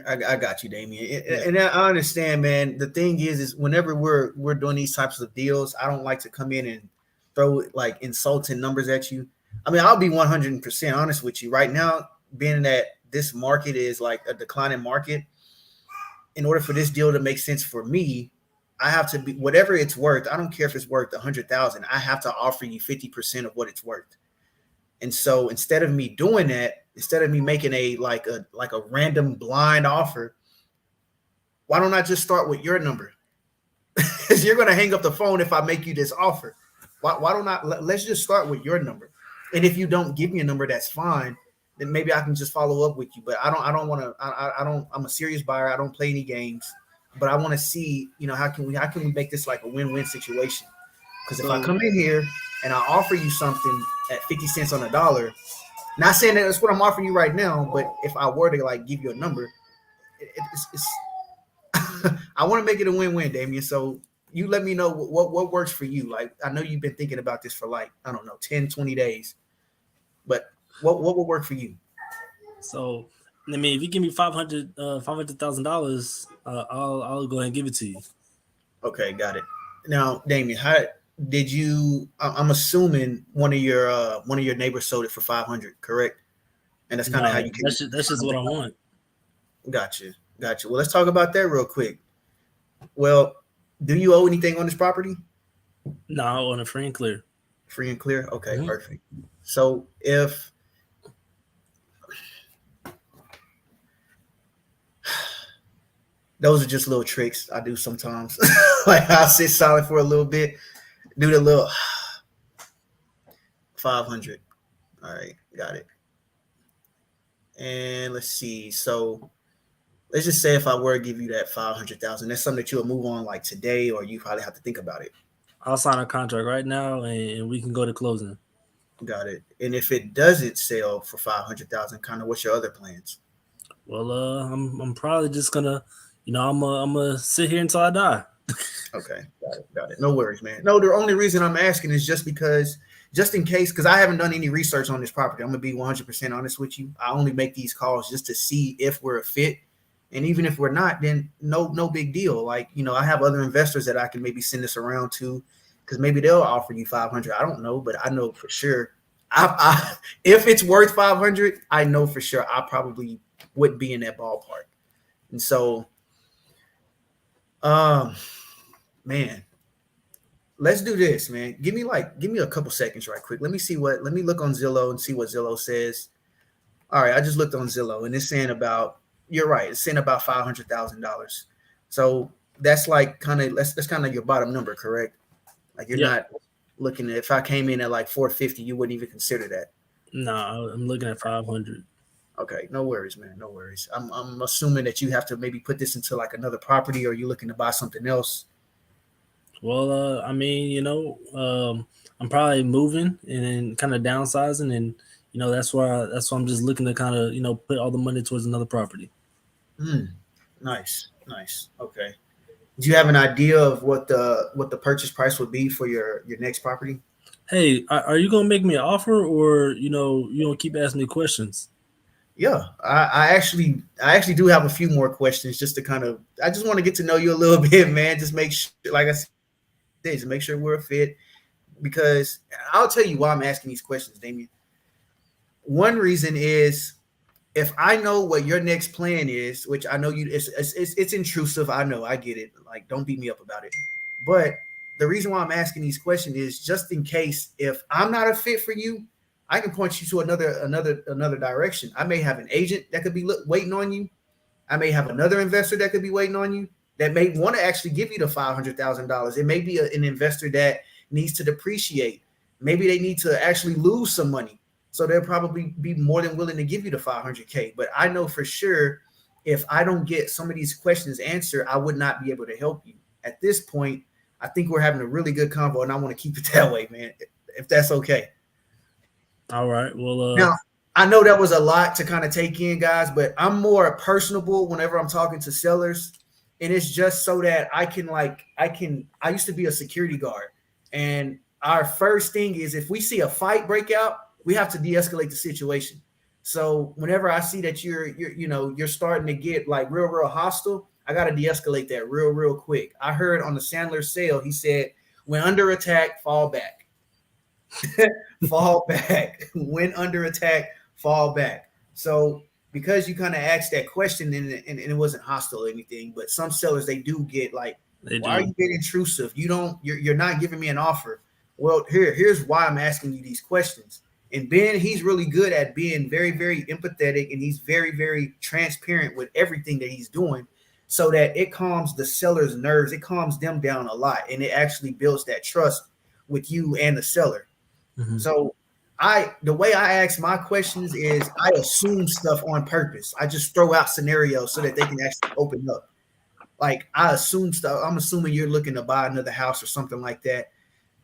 I got you, Damien, and I understand, man. The thing is whenever we're doing these types of deals, I don't like to come in and throw like insulting numbers at you. I mean, I'll be 100% honest with you right now. Being that this market is like a declining market, in order for this deal to make sense for me, I have to be whatever it's worth. I don't care if it's worth 100,000. I have to offer you 50% of what it's worth. And so instead of me doing that, instead of me making a random blind offer, why don't I just start with your number? Because you're going to hang up the phone if I make you this offer. Why don't I? Let's just start with your number. And if you don't give me a number, that's fine. Then maybe I can just follow up with you. But I don't want to. I'm a serious buyer. I don't play any games. But I want to see, how can we make this like a win-win situation? Because if I come in here and I offer you something at 50 cents on the dollar, not saying that that's what I'm offering you right now, but if I were to like give you a number, it's I want to make it a win-win, Damien. So you let me know what works for you. Like, I know you've been thinking about this for like, I don't know, 10, 20 days, but what will work for you? So, I mean, if you give me $500,000, I'll go ahead and give it to you. Okay, got it. Now, Damien, how did you? I'm assuming one of your neighbors sold it for 500, correct? And that's kind of how you. That's just what I want. Gotcha. Well, let's talk about that real quick. Well, do you owe anything on this property? No, I own it free and clear. Free and clear. Okay, Perfect. So if those are just little tricks I do sometimes. Like I'll sit silent for a little bit, do the little 500. All right, got it. And let's see. So let's just say if I were to give you that 500,000, that's something that you'll move on like today, or you probably have to think about it. I'll sign a contract right now, and we can go to closing. Got it. And if it doesn't sell for 500,000, kind of what's your other plans? Well, I'm probably just gonna, I'm gonna sit here until I die. Okay, got it. No worries, man. No, the only reason I'm asking is just in case, because I haven't done any research on this property. I'm gonna be 100% honest with you. I only make these calls just to see if we're a fit, and even if we're not, then no big deal. Like, I have other investors that I can maybe send this around to, because maybe they'll offer you 500. I don't know, but I know for sure. If it's worth 500, I know for sure I probably would be in that ballpark. And so, man, let's do this, man. Give me a couple seconds right quick. Let me look on Zillow and see what Zillow says. All right, I just looked on Zillow and it's saying about, you're right. It's in about $500,000. So that's like that's kind of your bottom number, correct? Like you're not looking at, if I came in at like 450, you wouldn't even consider that. No, I'm looking at 500. Okay, no worries, man. No worries. I'm assuming that you have to maybe put this into like another property, or you looking to buy something else. Well, I mean, I'm probably moving and then kind of downsizing, and that's why I'm just looking to kind of put all the money towards another property. Nice. Okay. Do you have an idea of what the purchase price would be for your next property? Hey, are you gonna make me an offer, or you gonna keep asking me questions? Yeah, I actually do have a few more questions just to kind of, I just want to get to know you a little bit, man. Just make sure, like I said, just make sure we're a fit, because I'll tell you why I'm asking these questions, Damien. One reason is, if I know what your next plan is, which I know it's intrusive. I know, I get it. Like, don't beat me up about it. But the reason why I'm asking these questions is just in case, if I'm not a fit for you, I can point you to another direction. I may have an agent that could be waiting on you. I may have another investor that could be waiting on you that may want to actually give you the $500,000. It may be an investor that needs to depreciate. Maybe they need to actually lose some money. So they'll probably be more than willing to give you the $500K. But I know for sure, if I don't get some of these questions answered, I would not be able to help you. At this point, I think we're having a really good convo, and I want to keep it that way, man, if that's okay. All right. Well, now, I know that was a lot to kind of take in, guys, but I'm more personable whenever I'm talking to sellers. And it's just so that I used to be a security guard. And our first thing is, if we see a fight break out, we have to de-escalate the situation. So whenever I see that you're starting to get like real hostile, I got to de-escalate that real quick. I heard on the Sandler sale, he said, when under attack, fall back. Fall back. When under attack, fall back. So because you kind of asked that question and it wasn't hostile or anything, but some sellers, they do get like, why are you being intrusive? You're not giving me an offer. Well, here's why I'm asking you these questions. And Ben, he's really good at being very, very empathetic, and he's very, very transparent with everything that he's doing, so that it calms the seller's nerves. It calms them down a lot, and it actually builds that trust with you and the seller. Mm-hmm. So the way I ask my questions is I assume stuff on purpose. I just throw out scenarios so that they can actually open up. Like, I assume stuff. I'm assuming you're looking to buy another house or something like that.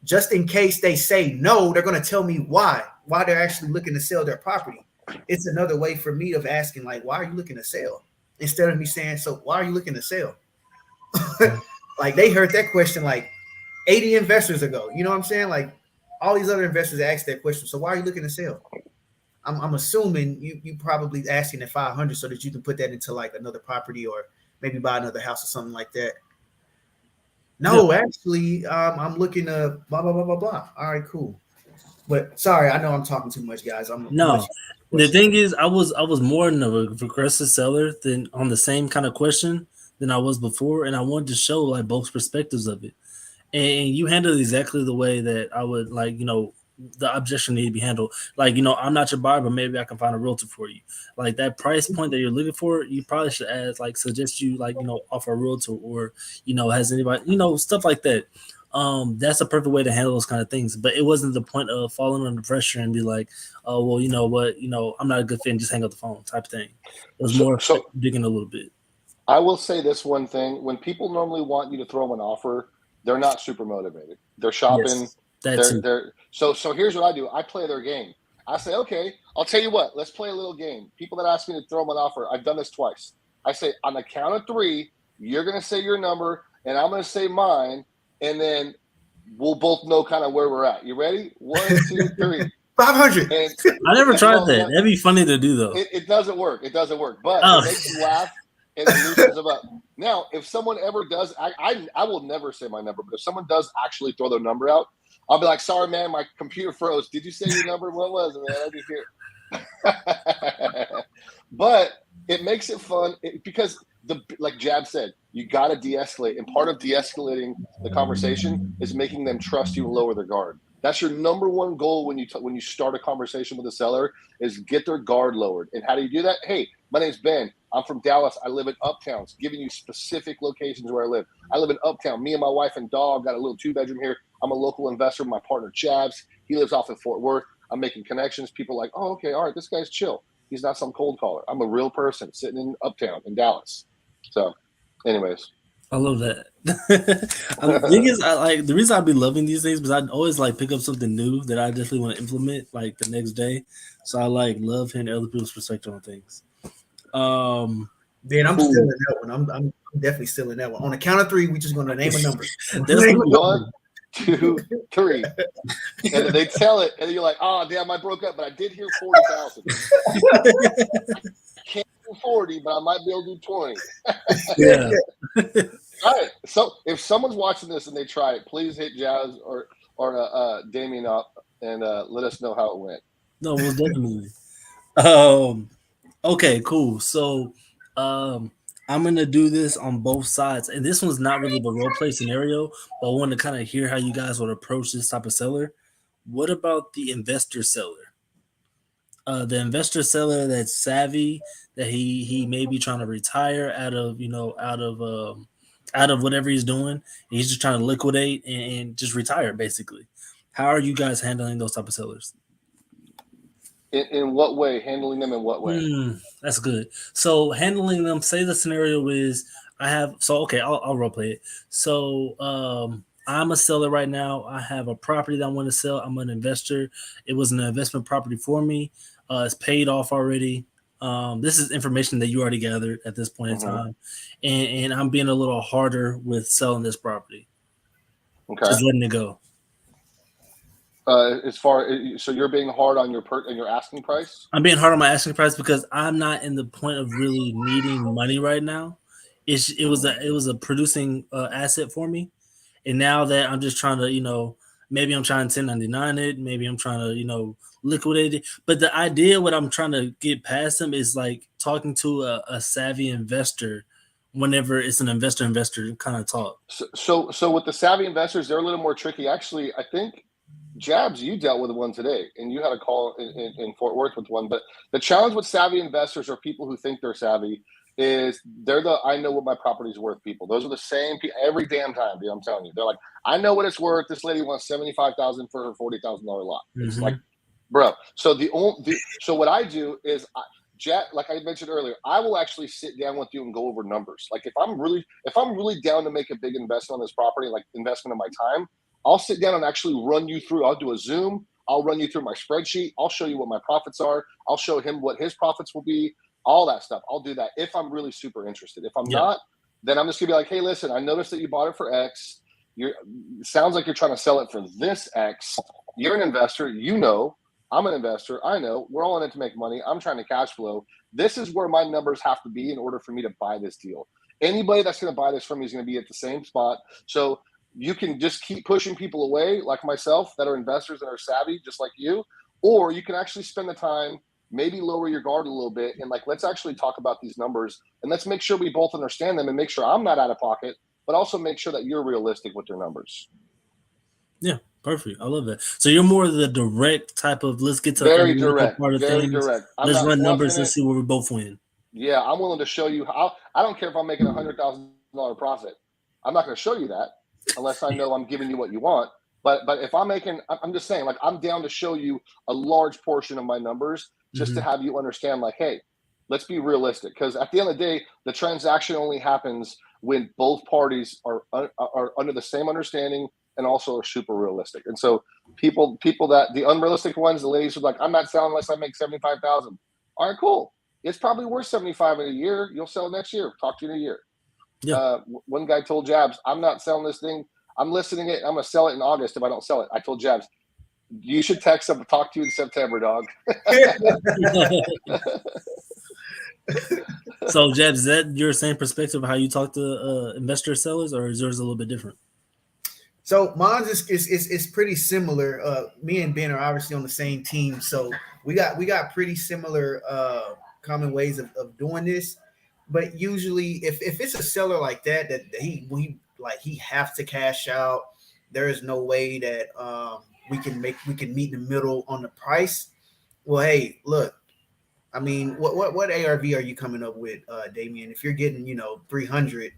Just in case they say no, they're going to tell me why they're actually looking to sell their property. It's another way for me of asking, like, why are you looking to sell? Instead of me saying, so why are you looking to sell? Like, they heard that question like 80 investors ago. You know what I'm saying? Like, all these other investors asked that question. So why are you looking to sell? I'm assuming you probably asking at 500 so that you can put that into like another property, or maybe buy another house or something like that. No, actually, I'm looking to blah, blah, blah, blah, blah. All right, cool. But sorry, I know I'm talking too much, guys. The thing is, I was more of a aggressive seller than on the same kind of question than I was before. And I wanted to show like both perspectives of it. And you handled it exactly the way that I would like, the objection need to be handled. Like, I'm not your buyer, but maybe I can find a realtor for you. Like, that price point that you're looking for, you probably should ask, like, suggest you, like, offer a realtor, or, has anybody, stuff like that. That's a perfect way to handle those kind of things. But it wasn't the point of falling under pressure and be like, oh, well, you know what, I'm not a good fit and just hang up the phone type of thing. It was more digging a little bit. I will say this one thing. When people normally want you to throw them an offer, they're not super motivated. They're shopping. Yes, so here's what I do. I play their game. I say, okay, I'll tell you what, let's play a little game. People that ask me to throw them an offer, I've done this twice. I say, on the count of 3, you're going to say your number, and I'm going to say mine, and then we'll both know kind of where we're at. You ready? 1, 2, 3. 500. I never tried that. That'd be funny to do, though. It doesn't work. It doesn't work. But it makes you laugh, and it loosens them up. Now, if someone ever does, I will never say my number, but if someone does actually throw their number out, I'll be like, sorry, man, my computer froze. Did you say your number? What was it, man? I didn't hear. But it makes it fun because, like Jab said, you got to de-escalate. And part of de-escalating the conversation is making them trust you and lower their guard. That's your number one goal when you start a conversation with a seller is get their guard lowered. And how do you do that? Hey, my name's Ben. I'm from Dallas. I live in Uptown. It's giving you specific locations where I live. I live in Uptown. Me and my wife and dog got a little 2-bedroom here. I'm a local investor. My partner, Jabs, he lives off in Fort Worth. I'm making connections. People are like, oh, okay, all right, this guy's chill. He's not some cold caller. I'm a real person sitting in Uptown in Dallas. So, anyways. I love that. The thing is, the reason I be loving these things because I always pick up something new that I definitely want to implement the next day. So I love hearing other people's perspective on things. Ben, I'm still in that one. I'm definitely still in that one. On the count of 3, we're just going to name a number. Name 1, 2, 3, and they tell it, and you're like, "Oh, damn, I broke up, but I did hear 40,000. Can't do 40, but I might be able to do 20." Yeah. All right. So if someone's watching this and they try it, please hit Jazz or Damien up and let us know how it went. No, well, definitely. Okay, cool. So I'm gonna do this on both sides, and this one's not really the role play scenario, but I want to kind of hear how you guys would approach this type of seller. What about the investor seller? The investor seller that's savvy, that he may be trying to retire out of whatever he's doing. He's just trying to liquidate and just retire, basically. How are you guys handling those type of sellers? In what way? Handling them in what way? That's good. So handling them, say the scenario is I'll role play it. So I'm a seller right now. I have a property that I want to sell. I'm an investor. It was an investment property for me. It's paid off already. This is information that you already gathered at this point in time. And I'm being a little harder with selling this property. Okay. Just letting it go. So you're being hard on your asking price? I'm being hard on my asking price because I'm not in the point of really needing money right now. It was a producing asset for me, and now that I'm just trying to maybe I'm trying to 1099 it, maybe I'm trying to liquidate it. But the idea, what I'm trying to get past them is talking to a savvy investor. Whenever it's an investor kind of talk. So with the savvy investors, they're a little more tricky. Actually, I think Jabs, you dealt with one today, and you had a call in Fort Worth with one. But the challenge with savvy investors or people who think they're savvy is they're the I know what my property's worth people. Those are the same people every damn time, dude. I'm telling you. They're like, I know what it's worth. This lady wants $75,000 for her $40,000 lot. It's like, bro. So so what I do is like I mentioned earlier, I will actually sit down with you and go over numbers. Like if I'm really down to make a big investment on this property, like investment of my time, I'll sit down and actually run you through. I'll do a Zoom. I'll run you through my spreadsheet. I'll show you what my profits are. I'll show him what his profits will be, all that stuff. I'll do that if I'm really super interested. If I'm not, then I'm just going to be like, hey, listen, I noticed that you bought it for X. It sounds like you're trying to sell it for this X. You're an investor. I'm an investor. I know. We're all in it to make money. I'm trying to cash flow. This is where my numbers have to be in order for me to buy this deal. Anybody that's going to buy this from me is going to be at the same spot. So you can just keep pushing people away like myself that are investors and are savvy just like you, or you can actually spend the time, maybe lower your guard a little bit and let's actually talk about these numbers and let's make sure we both understand them and make sure I'm not out of pocket, but also make sure that you're realistic with your numbers. Yeah, perfect. I love that. So you're more the direct type of let's get to very direct. Let's run numbers and see where we both win. Yeah, I'm willing to show you how. I don't care if I'm making $100,000 profit. I'm not going to show you that unless I know I'm giving you what you want. But if I'm just saying, I'm down to show you a large portion of my numbers just to have you understand, hey, let's be realistic. Because at the end of the day, the transaction only happens when both parties are under the same understanding and also are super realistic. And so people that the unrealistic ones, the ladies who are like, I'm not selling unless I make 75,000. All right, cool. It's probably worth 75 in a year. You'll sell it next year. Talk to you in a year. Yeah. One guy told Jabs, I'm not selling this thing. I'm listing it. I'm going to sell it in August if I don't sell it. I told Jabs, you should text him, talk to you in September, dog. So, Jabs, is that your same perspective of how you talk to investor sellers, or is yours a little bit different? So mine is pretty similar. Me and Ben are obviously on the same team, so we got pretty similar common ways of doing this. But usually, if it's a seller like that he has to cash out, there is no way that we can meet in the middle on the price. Well, hey, look, I mean, what ARV are you coming up with, Damien? If you're getting 300,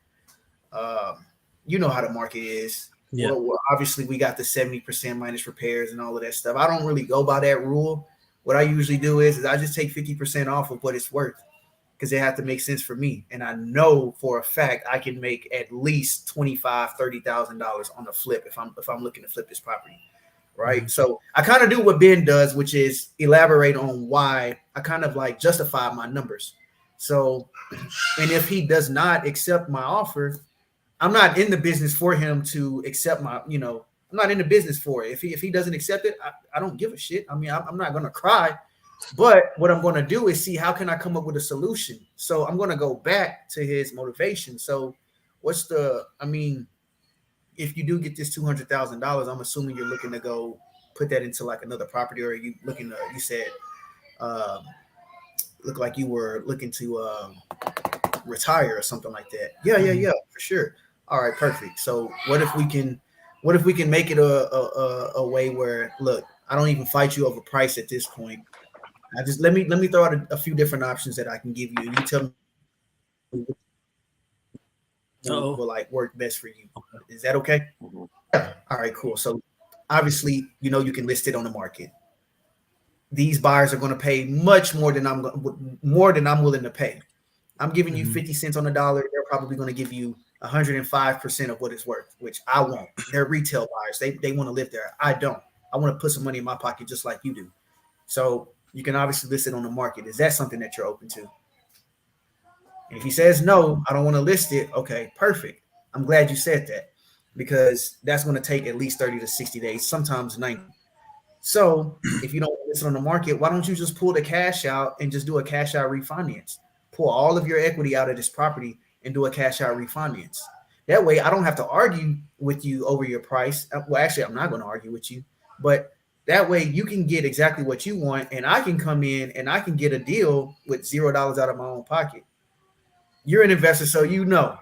you know how the market is. Yeah. Well, obviously we got the 70% minus repairs and all of that stuff. I don't really go by that rule. What I usually do is I just take 50% off of what it's worth, because it have to make sense for me. And I know for a fact I can make at least $25,000-$30,000 on the flip if I'm looking to flip this property. Right. So I kind of do what Ben does, which is elaborate on why I kind of like justify my numbers. So, and if he does not accept my offer, I'm not in the business for him to accept my, I'm not in the business for it. If he doesn't accept it, I don't give a shit. I mean, I'm not going to cry, but what I'm going to do is see how can I come up with a solution. So I'm going to go back to his motivation. So if you do get this $200,000, I'm assuming you're looking to go put that into like another property, or are you looking to, you said, look like you were looking to retire or something like that. Yeah, for sure. All right, perfect. So what if we can make it a way where, look, I don't even fight you over price at this point. I just let me throw out a few different options that I can give you, and you tell me will like work best for you. Is that okay? Mm-hmm. Yeah. All right, cool. So obviously, you can list it on the market. These buyers are going to pay much more than I'm willing to pay. I'm giving you 50 cents on the dollar. They're probably going to give you 105% of what it's worth, which I won't. They're retail buyers. They want to live there. I don't. I want to put some money in my pocket just like you do. So you can obviously list it on the market. Is that something that you're open to? And if he says no, I don't want to list it. Okay, perfect. I'm glad you said that, because that's going to take at least 30 to 60 days, sometimes 90. So if you don't list it on the market, why don't you just pull the cash out and just do a cash out refinance? Pull all of your equity out of this property and do a cash out refinance. That way I don't have to argue with you over your price. Well, actually, I'm not going to argue with you, but that way you can get exactly what you want, and I can come in and I can get a deal with $0 out of my own pocket. You're an investor, so you know.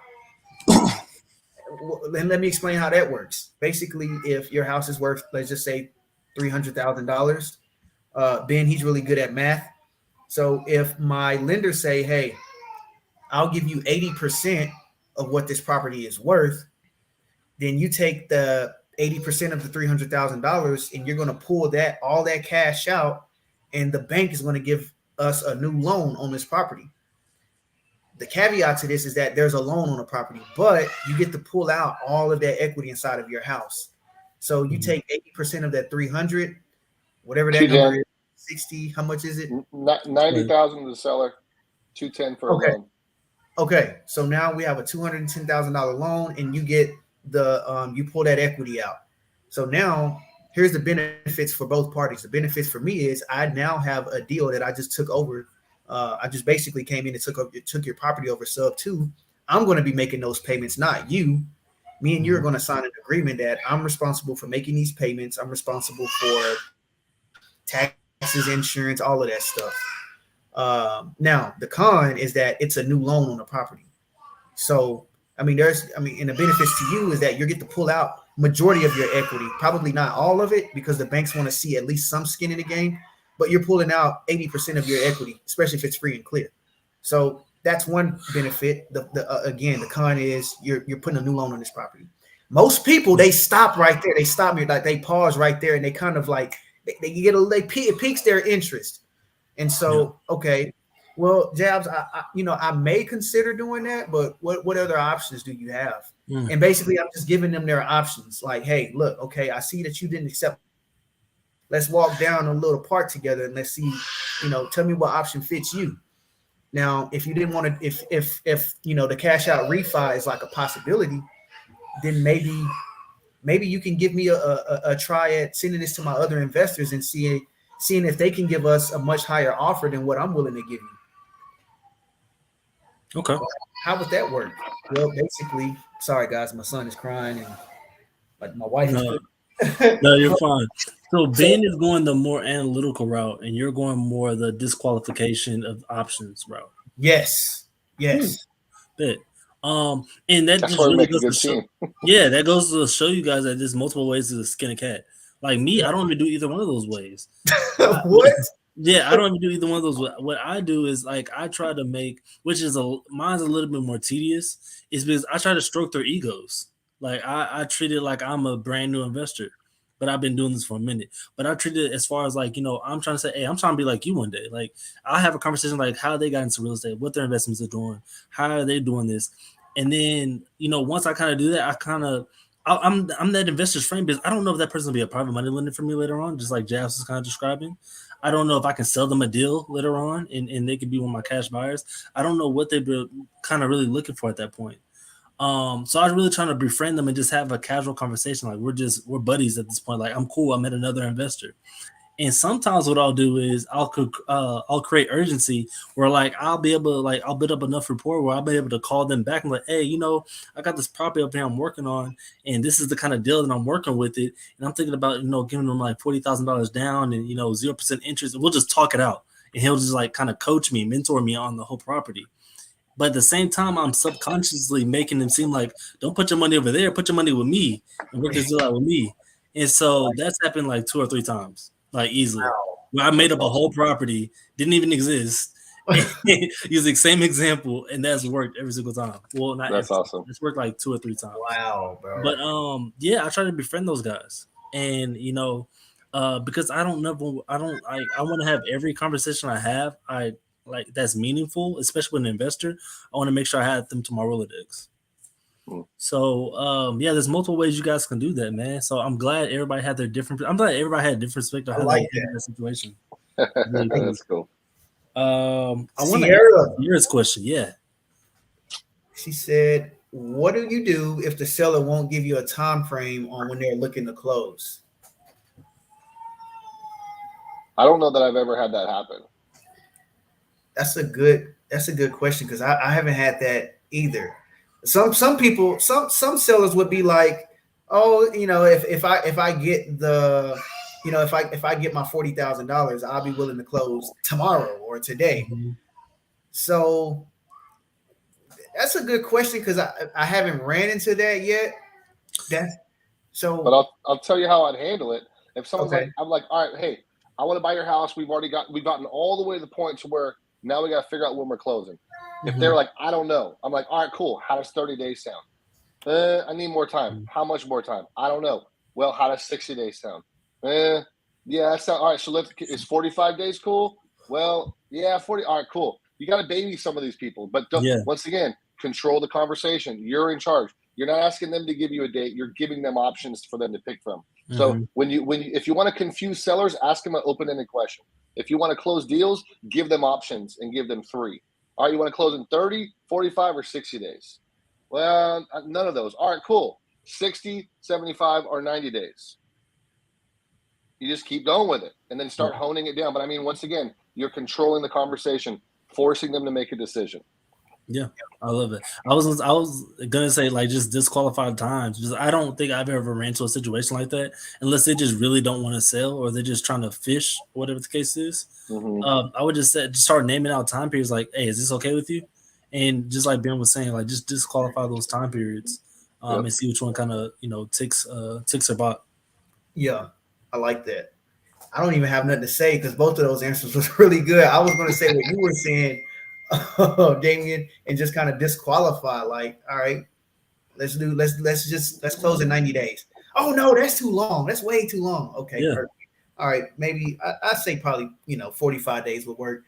And let me explain how that works. Basically, if your house is worth, let's just say, $300,000, Ben, he's really good at math. So if my lenders say, hey, I'll give you 80% of what this property is worth, then you take the 80% of the $300,000 and you're going to pull all that cash out, and the bank is going to give us a new loan on this property. The caveat to this is that there's a loan on the property, but you get to pull out all of that equity inside of your house. So you take 80% of that 300, whatever that number is, 60. How much is it? 90,000 to the seller, 210 for a loan. Okay, so now we have a $210,000 loan, and you get you pull that equity out. So now here's the benefits for both parties. The benefits for me is I now have a deal that I just took over. I just basically came in and took your property over sub 2. I'm going to be making those payments, not you. Me and you are going to sign an agreement that I'm responsible for making these payments. I'm responsible for taxes, insurance, all of that stuff. Now the con is that it's a new loan on the property. So, and the benefits to you is that you get to pull out majority of your equity, probably not all of it, because the banks want to see at least some skin in the game, but you're pulling out 80% of your equity, especially if it's free and clear. So that's one benefit. The con is you're putting a new loan on this property. Most people, they stop right there. They stop me, like they pause right there, and they kind of like it piques their interest. And so, okay, well, Jabs, I may consider doing that, but what other options do you have? And basically, I'm just giving them their options. Like, hey, look, okay, I see that you didn't accept. Let's walk down a little part together and let's see, tell me what option fits you. Now, if you didn't want to, if the cash out refi is like a possibility, then maybe you can give me a try at sending this to my other investors and seeing if they can give us a much higher offer than what I'm willing to give you. Okay. How would that work? Well, basically, sorry guys, my son is crying and like my wife is. No, you're fine. So Ben is going the more analytical route, and you're going more the disqualification of options route. Yes. Bet. And that That's just why really we make a goes good to show, team. yeah, that goes to show you guys that there's multiple ways to skin a cat. Like me, I don't even do either one of those ways. What? Yeah, I don't even do either one of those. What I do is like I try to make, which is mine's a little bit more tedious, is because I try to stroke their egos. Like I treat it like I'm a brand new investor, but I've been doing this for a minute. But I treat it as far as like, I'm trying to say, hey, I'm trying to be like you one day. Like I have a conversation like how they got into real estate, what their investments are doing, how are they doing this, and then once I kind of do that, I'm that investor's friend because I don't know if that person will be a private money lender for me later on, just like Jazz was kind of describing. I don't know if I can sell them a deal later on and they could be one of my cash buyers. I don't know what they've been kind of really looking for at that point. So I was really trying to befriend them and just have a casual conversation. Like we're buddies at this point. Like I'm cool. I met another investor. And sometimes what I'll do is I'll create urgency where like I'll be able to like I'll build up enough rapport where I'll be able to call them back and like, hey, I got this property up here I'm working on, and this is the kind of deal that I'm working with it, and I'm thinking about giving them like $40,000 down and 0% interest, and we'll just talk it out, and he'll just like kind of coach me, mentor me on the whole property. But at the same time, I'm subconsciously making them seem like, don't put your money over there, put your money with me and work this deal out with me. And so that's happened like 2 or 3 times. Like easily. Wow. Where I made up a whole property, didn't even exist. Using the same example, and that's worked every single time. Well, not that's awesome. It's worked like 2 or 3 times. Wow, bro. But yeah, I try to befriend those guys. And because I want to have every conversation I have, like that's meaningful, especially with an investor. I want to make sure I have them to my Rolodex. So yeah, there's multiple ways you guys can do that, man. So I'm glad everybody had their different. I'm glad everybody had a different perspective. I like that situation. That's cool. I want to Sierra. Sierra's question. Yeah, she said, "What do you do if the seller won't give you a time frame on when they're looking to close?" I don't know that I've ever had that happen. That's a good question because I haven't had that either. Some people, some sellers would be like, oh, if I get the, if I get my $40,000, I'll be willing to close tomorrow or today. Mm-hmm. So that's a good question because I haven't ran into that yet. But I'll tell you how I'd handle it. If someone's okay. like, I'm like, all right, hey, I want to buy your house. We've gotten all the way to the point to where now we got to figure out when we're closing. If they're like, I don't know, I'm like, all right, cool. How does 30 days sound? I need more time. How much more time? I don't know. Well, how does 60 days sound? Yeah, that sounds all right. So is 45 days cool? Well, yeah, 40. All right, cool. You got to baby some of these people, but once again, control the conversation. You're in charge. You're not asking them to give you a date. You're giving them options for them to pick from. So if you want to confuse sellers, ask them an open-ended question. If you want to close deals, give them options and give them 3. All right, you want to close in 30, 45, or 60 days? Well, none of those. All right, cool. 60, 75, or 90 days. You just keep going with it and then start honing it down. But I mean, once again, you're controlling the conversation, forcing them to make a decision. Yeah, I love it. I was gonna say like just disqualified times because I don't think I've ever ran into a situation like that unless they just really don't want to sell or they're just trying to fish, whatever the case is. I would just start naming out time periods like, hey, is this okay with you? And just like Ben was saying, like just disqualify those time periods and see which one kind of ticks or bot. Yeah, I like that. I don't even have nothing to say because both of those answers was really good. I was going to say what you were saying, Damien, and just kind of disqualify. Like, all right, let's close in 90 days. Oh no, that's too long. That's way too long. Okay, perfect. All right, maybe I say probably 45 days would work.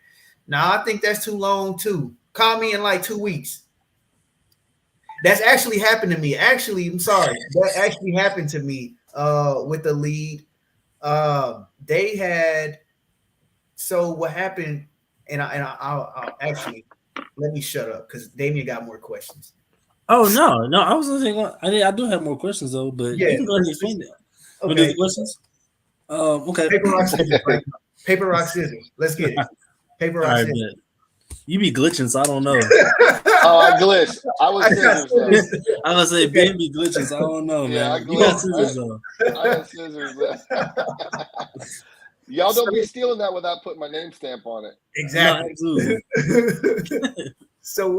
Now I think that's too long too. Call me in like 2 weeks. That's actually happened to me. Actually, I'm sorry. That actually happened to me with the lead. They had. So what happened? And I'll actually let me shut up because Damien got more questions. Oh no! I was thinking. I do have more questions though, but you can go ahead and explain that. Okay. The questions. Okay. Paper rock scissors. Right? Paper rock scissors. Let's get it. Paper rock scissors. Man. You be glitching, so I don't know. Oh, I glitched. I was scissors. I was say Ben be glitching, so I don't know, man. You got scissors though. I got scissors. Y'all don't be stealing that without putting my name stamp on it. Exactly. No, So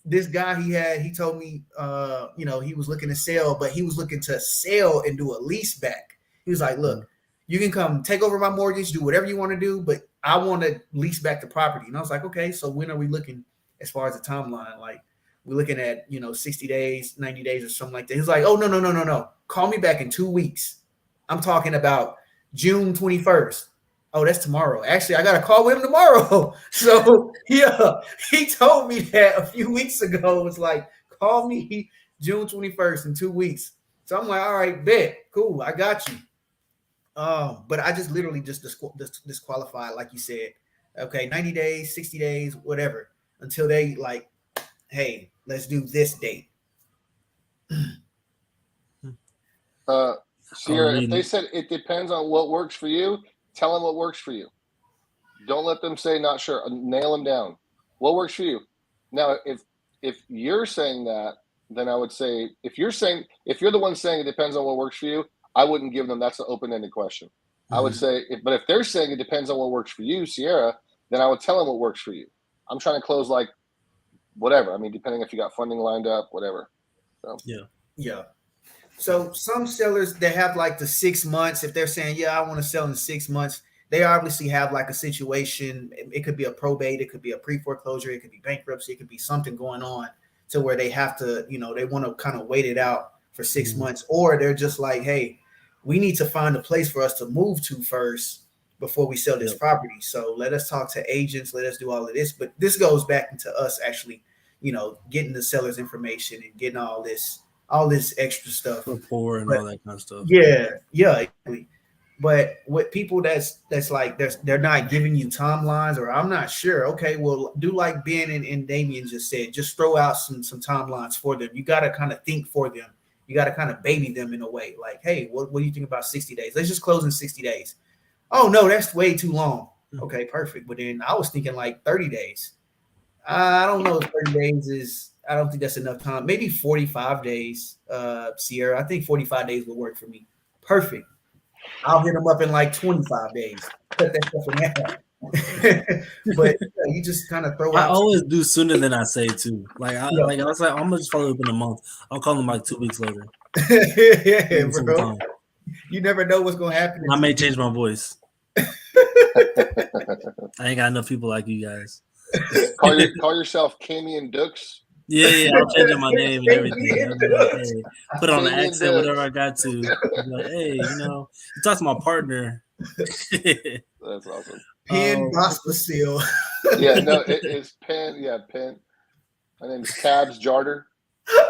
this guy he told me, he was looking to sell, but he was looking to sell and do a lease back. He was like, look, you can come take over my mortgage, do whatever you want to do, but I want to lease back the property. And I was like, okay, so when are we looking as far as the timeline? Like, we're looking at, 60 days, 90 days or something like that. He's like, oh, no. Call me back in 2 weeks. I'm talking about June 21st. Oh, that's tomorrow. Actually, I got to call with him tomorrow. So, yeah, he told me that a few weeks ago. It's like, call me June 21st in 2 weeks. So I'm like, all right, bet. Cool. I got you. But I just literally just disqualified, like you said. Okay, 90 days, 60 days, whatever, until they like, hey, let's do this date. Sierra, if they said it depends on what works for you, tell them what works for you. Don't let them say not sure. Nail them down. What works for you? Now, if you're saying that, then I would say if you're the one saying it depends on what works for you, I wouldn't give them. That's an open-ended question. Mm-hmm. I would say, but if they're saying it depends on what works for you, Sierra, then I would tell them what works for you. I'm trying to close like whatever. I mean, depending if you got funding lined up, whatever. So. Yeah. So some sellers, they have like the 6 months. If they're saying, yeah, I want to sell in 6 months, they obviously have like a situation. It could be a probate. It could be a pre-foreclosure. It could be bankruptcy. It could be something going on to where they have to, they want to kind of wait it out for 6 months. Or they're just like, hey, we need to find a place for us to move to first before we sell this property. So let us talk to agents. Let us do all of this. But this goes back into us actually, getting the seller's information and getting all this extra stuff, rapport and all that kind of stuff. Yeah, exactly. But with people that's like they're not giving you timelines, or I'm not sure. Okay, well, do like Ben and Damien just said, just throw out some timelines for them. You got to kind of think for them. You got to kind of baby them in a way. Like, hey, what do you think about 60 days? Let's just close in 60 days. Oh no, that's way too long. Okay, perfect. But then I was thinking like 30 days. I don't know if 30 days is. I don't think that's enough time. Maybe 45 days, Sierra. I think 45 days will work for me. Perfect. I'll hit them up in like 25 days. Cut that stuff in half. But you just kind of throw out. I always do sooner than I say too. Like I was like, I'm gonna just follow up in a month. I'll call them like 2 weeks later. Yeah, bro. You never know what's gonna happen. I may change my voice. I ain't got enough people like you guys. Call yourself Camion Dukes. Yeah, I'll change my name and everything. Like, hey, put on the accent, whatever I got to. Like, hey, you talk to my partner. That's awesome. Penn Gospel. Yeah, no, it's Penn. Yeah, Penn. My name is Cabs Jarder.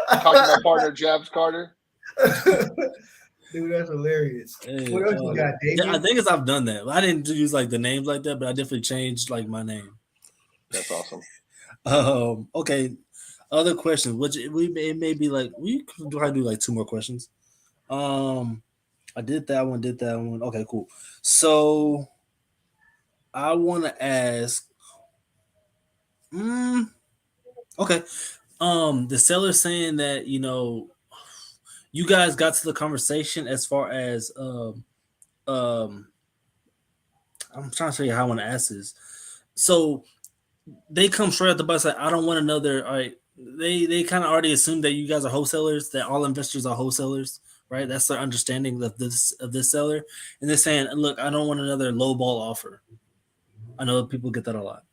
Talk to my partner, Jabs Carter. Dude, that's hilarious. Hey, what else you got, David? Yeah, I think I done that. I didn't use like the names like that, but I definitely changed like my name. That's awesome. Okay. Other questions, which it may be like we could try to do like 2 more questions. I did that one. Okay, cool. So I want to ask. Okay. The seller saying that you guys got to the conversation as far as I'm trying to show you how I want to ask this. So they come straight at the bus like, I don't want another. All right. They kind of already assume that you guys are wholesalers, that all investors are wholesalers, right? That's their understanding of this seller. And they're saying, look, I don't want another low ball offer. I know people get that a lot,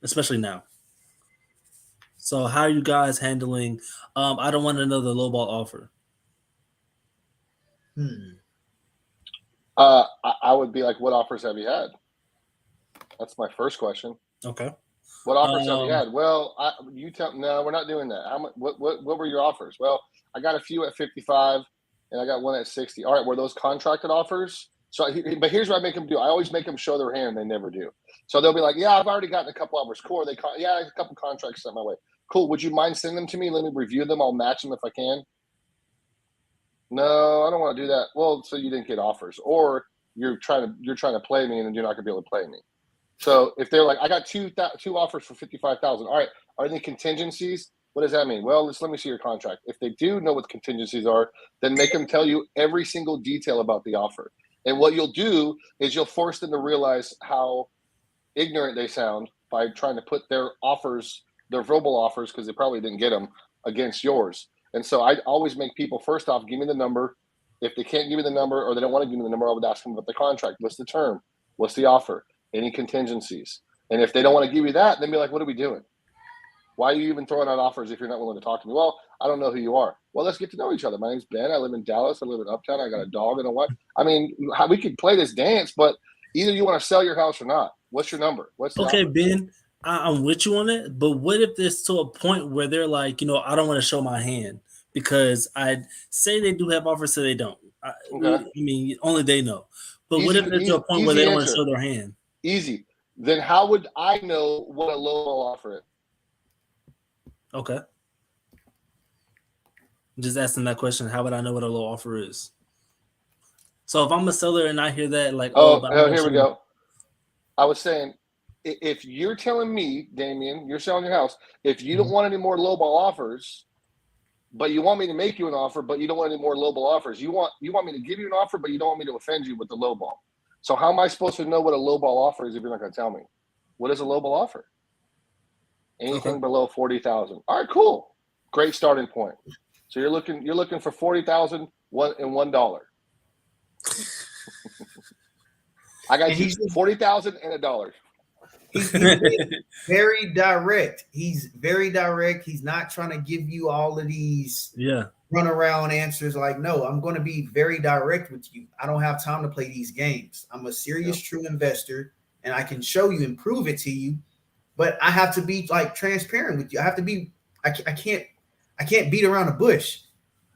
especially now. So how are you guys handling I don't want another low ball offer? I would be like, what offers have you had? That's my first question. Okay. What offers have you had? Well, you tell. No, we're not doing that. How much? What were your offers? Well, I got a few at 55, and I got one at 60. All right, were those contracted offers? So, but here's what I make them do. I always make them show their hand. They never do. So they'll be like, "Yeah, I've already gotten a couple offers. Cool. A couple contracts sent my way. Cool. Would you mind sending them to me? Let me review them. I'll match them if I can." No, I don't want to do that. Well, so you didn't get offers, or you're trying to play me, and then you're not going to be able to play me. So if they're like, I got two offers for $55,000. All right, are they contingencies? What does that mean? Well, let me see your contract. If they do know what contingencies are, then make them tell you every single detail about the offer. And what you'll do is you'll force them to realize how ignorant they sound by trying to put their offers their verbal offers because they probably didn't get them against yours. And so I always make people, first off, give me the number. If they can't give me the number or they don't want to give me the number, I would ask them about the contract. What's the term? What's the offer? Any contingencies? And if they don't want to give you that, then be like, what are we doing? Why are you even throwing out offers if you're not willing to talk to me? Well, I don't know who you are. Well, let's get to know each other. My name's Ben. I live in Dallas. I live in Uptown. I got a dog and a wife. I mean, we could play this dance, but either you want to sell your house or not. What's your number? What's the Okay, offer? Ben, I'm with you on it. But what if there's to a point where they're like, I don't want to show my hand because I say they do have offers, so they don't. Okay. I mean, only they know. But what Easy- if there's to a point where easy they don't want to answer. show their hand? Easy. Then how would I know what a low offer is? Okay. Just asking that question. How would I know what a low offer is? So if I'm a seller and I hear that, like, Here we go. I was saying, if you're telling me, Damien, you're selling your house, if you don't want any more lowball offers, but you want me to make you an offer, but you don't want any more lowball offers, you want me to give you an offer, but you don't want me to offend you with the lowball. So how am I supposed to know what a lowball offer is if you're not going to tell me? What is a lowball offer? Anything below 40,000. All right, cool, great starting point. So you're looking for 40,000 and $1. I got you 40,000 and $1. He's very direct. He's very direct. He's not trying to give you all of these run around answers. Like, no, I'm going to be very direct with you. I don't have time to play these games. I'm a serious, true investor, and I can show you and prove it to you. But I have to be like transparent with you. I have to be. I can't beat around the bush.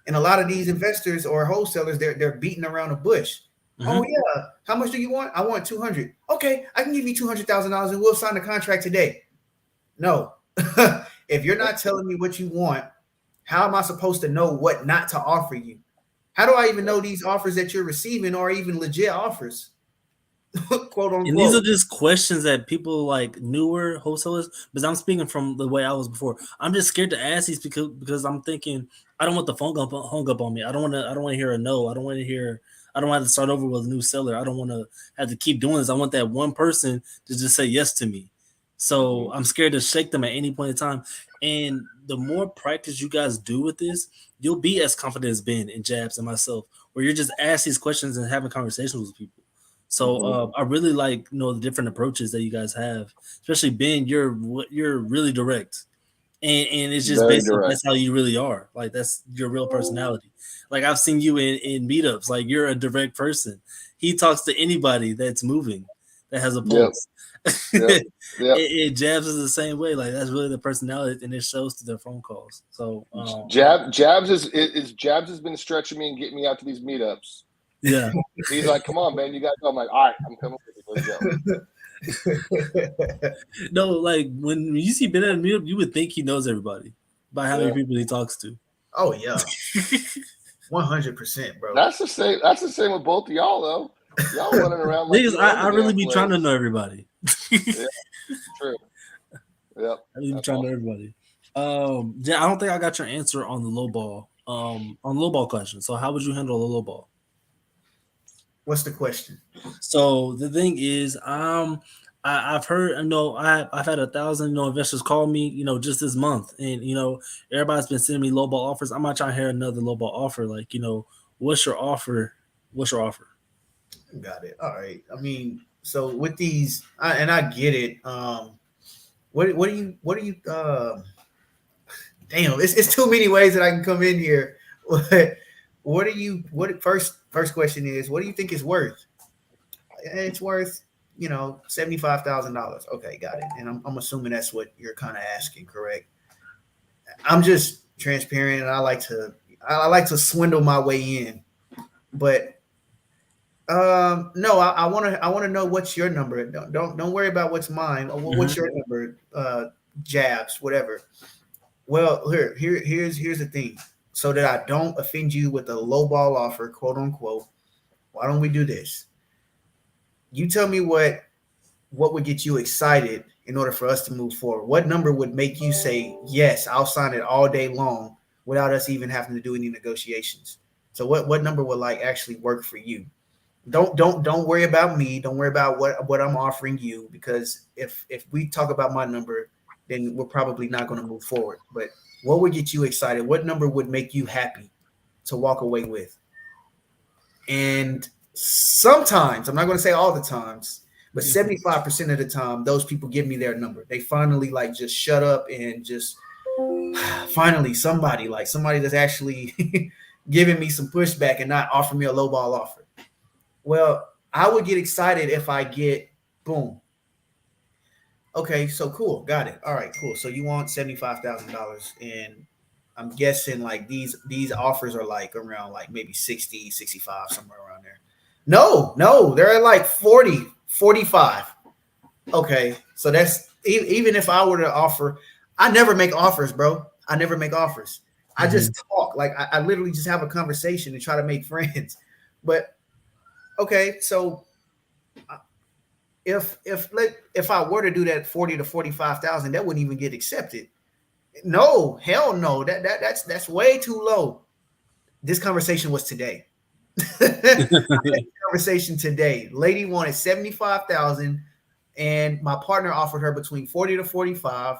And a lot of these investors or wholesalers, they're beating around the bush. Mm-hmm. Oh yeah, how much do you want? I want 200. Okay, I can give you $200,000 and we'll sign the contract today. No, if you're not telling me what you want, how am I supposed to know what not to offer you? How do I even know these offers that you're receiving are even legit offers? Quote unquote. And these are just questions that people like newer wholesalers, because I'm speaking from the way I was before. I'm just scared to ask these because I'm thinking I don't want the phone hung up on me. I don't want to hear a no. I don't want to start over with a new seller. I don't want to have to keep doing this. I want that one person to just say yes to me. So I'm scared to shake them at any point in time. And the more practice you guys do with this, you'll be as confident as Ben and Jabs and myself, where you're just asking these questions and having conversations with people. So I really like the different approaches that you guys have, especially Ben. You're really direct, and it's just basically that's how you really are. Like that's your real personality. Like I've seen you in meetups. Like you're a direct person. He talks to anybody that's moving, that has a pulse. Yep. Jabs is the same way. Like that's really the personality, and it shows to their phone calls. So Jabs has been stretching me and getting me out to these meetups. Yeah, he's like, "Come on, man, you got to go." I'm like, "All right, I'm coming with you. Let's go." No, like when you see Ben at a meetup, you would think he knows everybody by how many people he talks to. Oh yeah, 100%, bro. That's the same. That's the same with both of y'all, though. Y'all running around like I really be trying to know everybody. Yeah, true. Yeah, I really be trying to know everybody. Yeah, I don't think I got your answer on the low ball. On the low ball question. So how would you handle the low ball? What's the question? So the thing is, I've heard, I've had 1,000, investors call me, just this month, and everybody's been sending me lowball offers. I'm not trying to hear another lowball offer. Like, what's your offer? What's your offer? Got it. All right. I mean, so with these, I get it. What do you? Damn, it's too many ways that I can come in here. First question is, what do you think it's worth? It's worth, $75,000. Okay, got it. And I'm assuming that's what you're kind of asking, correct? I'm just transparent, and I like to swindle my way in, but no, I want to know what's your number. Don't worry about what's mine. What's your number? Jabs, whatever. Well, here's the thing. So that I don't offend you with a lowball offer, quote unquote, why don't we do this? You tell me what would get you excited in order for us to move forward. What number would make you say, yes, I'll sign it all day long without us even having to do any negotiations? So what number would actually work for you? Don't worry about me. Don't worry about what I'm offering you, because if we talk about my number, then we're probably not going to move forward. But what would get you excited? What number would make you happy to walk away with? And sometimes, I'm not going to say all the times, but 75% of the time, those people give me their number. They finally like just shut up and just finally somebody that's actually giving me some pushback and not offering me a low ball offer. Well, I would get excited if I get boom. Okay, so cool, got it. All right, cool. So you want $75,000, and I'm guessing like these offers are like around like maybe 60, 65, somewhere around there. No, they're at like 40, 45. Okay, so that's even if I were to offer, I never make offers, bro. I never make offers. I just talk. Like I literally just have a conversation and try to make friends. But okay, so if I were to do that 40 to 45,000, that wouldn't even get accepted. No, hell no. That's way too low. This conversation was today. Conversation today. Lady wanted 75,000, and my partner offered her between 40 to 45,